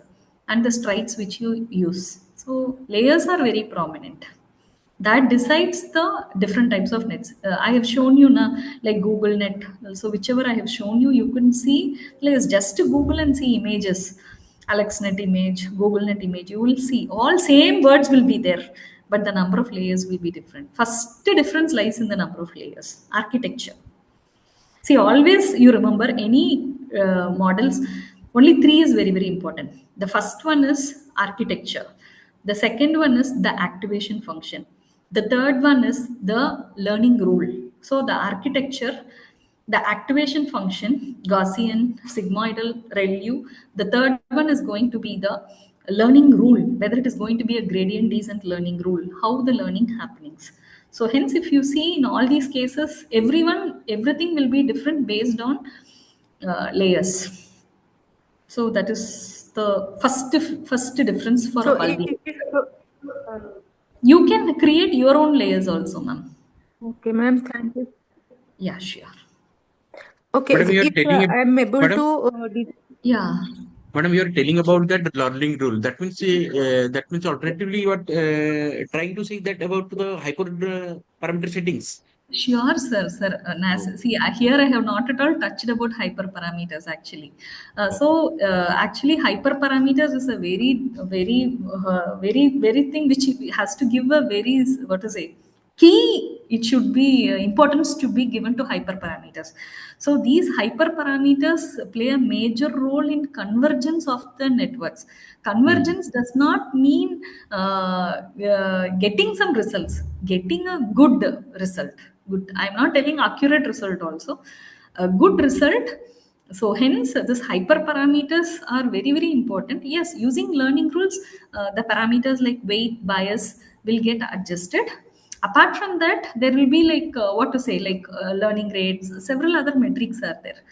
and the strides which you use. So layers are very prominent. That decides the different types of nets. I have shown you now, like Google Net. So whichever I have shown you, you can see, like just Google and see images. AlexNet image, Google Net image. You will see all same words will be there, but the number of layers will be different. First difference lies in the number of layers. Architecture. See, always you remember any models, only three is very, very important. The first one is architecture. The second one is the activation function. The third one is the learning rule. So the architecture, the activation function, Gaussian, sigmoidal, ReLU. The third one is going to be the learning rule, whether it is going to be a gradient descent learning rule, how the learning happenings. So hence, if you see in all these cases, everything will be different based on layers. So that is the first difference for So all the. if uh, You can create your own layers also, ma'am. okay, ma'am, thank you. Yeah, sure. Okay, Madam, you are if telling I'm able madam, to Yeah. madam, you are telling about that learning rule. That means alternatively you are trying to say that about the hyper parameter settings. Sure, sir. See, here I have not at all touched about hyperparameters actually. Actually, hyperparameters is a very thing which has to give a very, what to say, key. It should be importance to be given to hyperparameters. So these hyperparameters play a major role in convergence of the networks. Convergence does not mean getting some results, getting a good result. Good. I'm not telling accurate result also. A good result. So hence this hyperparameters are very, very important. Yes, using learning rules, the parameters like weight, bias will get adjusted. Apart from that, there will be like what to say, like learning rates, several other metrics are there.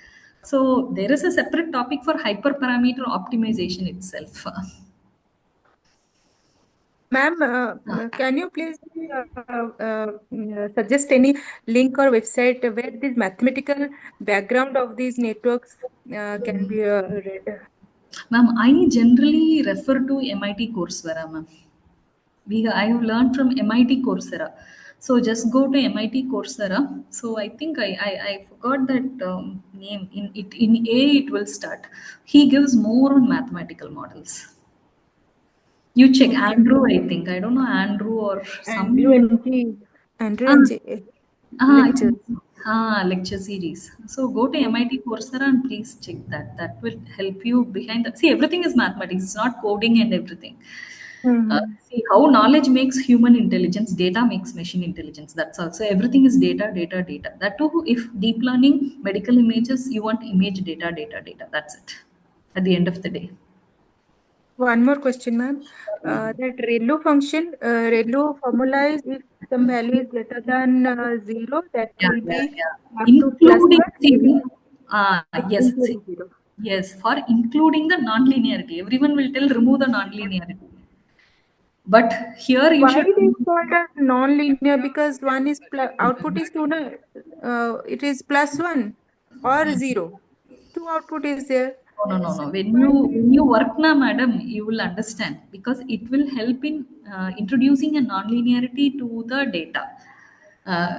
So there is a separate topic for hyperparameter optimization itself. ma'am, can you please suggest any link or website where this mathematical background of these networks can be read? Ma'am, I generally refer to MIT Coursera, ma'am. I have learned from MIT Coursera. So just go to MIT Coursera. So I think I forgot that name. In A it will start. He gives more on mathematical models. You check Okay. Andrew, I think. I don't know Andrew or some. Andrew Ah, and J lecture. lecture series. So go to MIT Coursera and please check that. That will help you behind the. See, everything is mathematics. It's not coding and everything. Mm-hmm. See how knowledge makes human intelligence, data makes machine intelligence. That's all. So everything is data, data, data. That too, if deep learning, medical images, you want image data, data, data. That's it. At the end of the day. One more question, ma'am. That ReLU function, ReLU formula is if some value is greater than 0, that Yeah, will yeah, be yeah. up to plus Including, 1. see, yes, see, Including 0. yes, for including the non-linearity. Everyone will tell remove the non-linearity. But here you Why should. it is called as non-linear? Because one is output is it is plus 1 or 0. Two output is there. No, no, no, So no. why When you work now, madam, you will understand because it will help in introducing a nonlinearity to the data.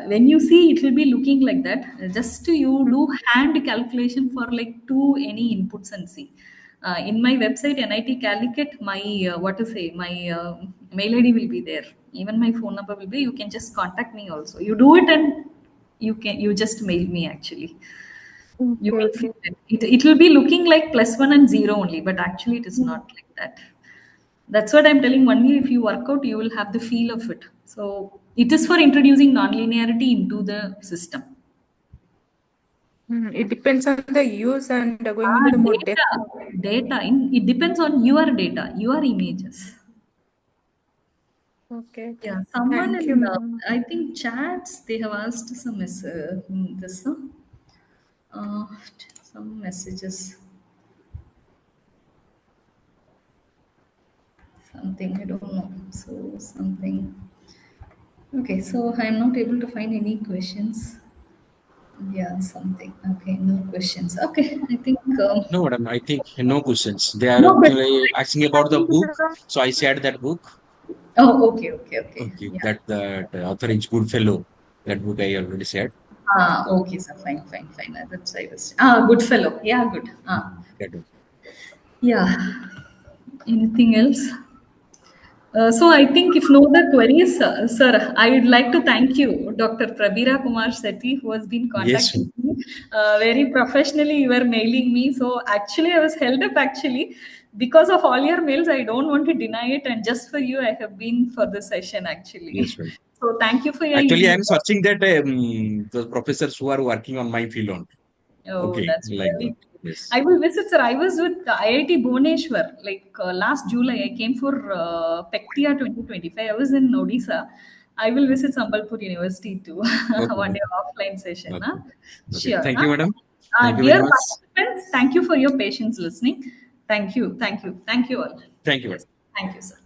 When you see, it will be looking like that. Just you do hand calculation for like two any inputs and see. In my website NIT Calicut, my what to say, my mail ID will be there. Even my phone number will be. You can just contact me also. You do it and you just mail me actually. You will see okay. that. It will be looking like plus one and zero only, but actually it is not like that. That's what I'm telling. Only if you work out, you will have the feel of it. So it is for introducing nonlinearity into the system. It depends on the use and going into the more depth. It depends on your data, your images. Okay. Yeah, someone Thank you, in ma'am. I think chats they have asked this uh, some messages. Something I don't know. So something. Okay, so I'm not able to find any questions. Yeah, something. Okay, no questions. Okay, I think No, madam, I think no questions. They are no actually asking about the book. Thank So I shared that book. Oh, okay, okay, okay. Okay, Yeah. that the author is good fellow. That book I already shared. Okay, sir. Fine, fine, fine. That's I was. Good fellow. Yeah, good. That book. Yeah. Anything else? So I think if no other queries, sir, I would like to thank you, Dr. Prabira Kumar Sethi, who has been Yes, contacting me. Very professionally, you were mailing me. So actually, I was held up actually because of all your mails. I don't want to deny it, and just for you, I have been for the session actually. yes, ma'am. So thank you for your Actually, email. I'm searching that the professors who are working on my field on. Oh, Okay, that's like very that. good. Yes. I will visit, sir. I was with IIT Bhubaneswar like last July. I came for Pectia 2025. I was in Odisha. I will visit Sambalpur University too. Okay. One day offline session. Huh? Okay. Okay. Sure. Thank you, Huh? madam. Thank you very Dear much. participants, thank you for your patience listening. Thank you. Thank you. Thank you all. Thank you, madam. Yes. Thank you, sir.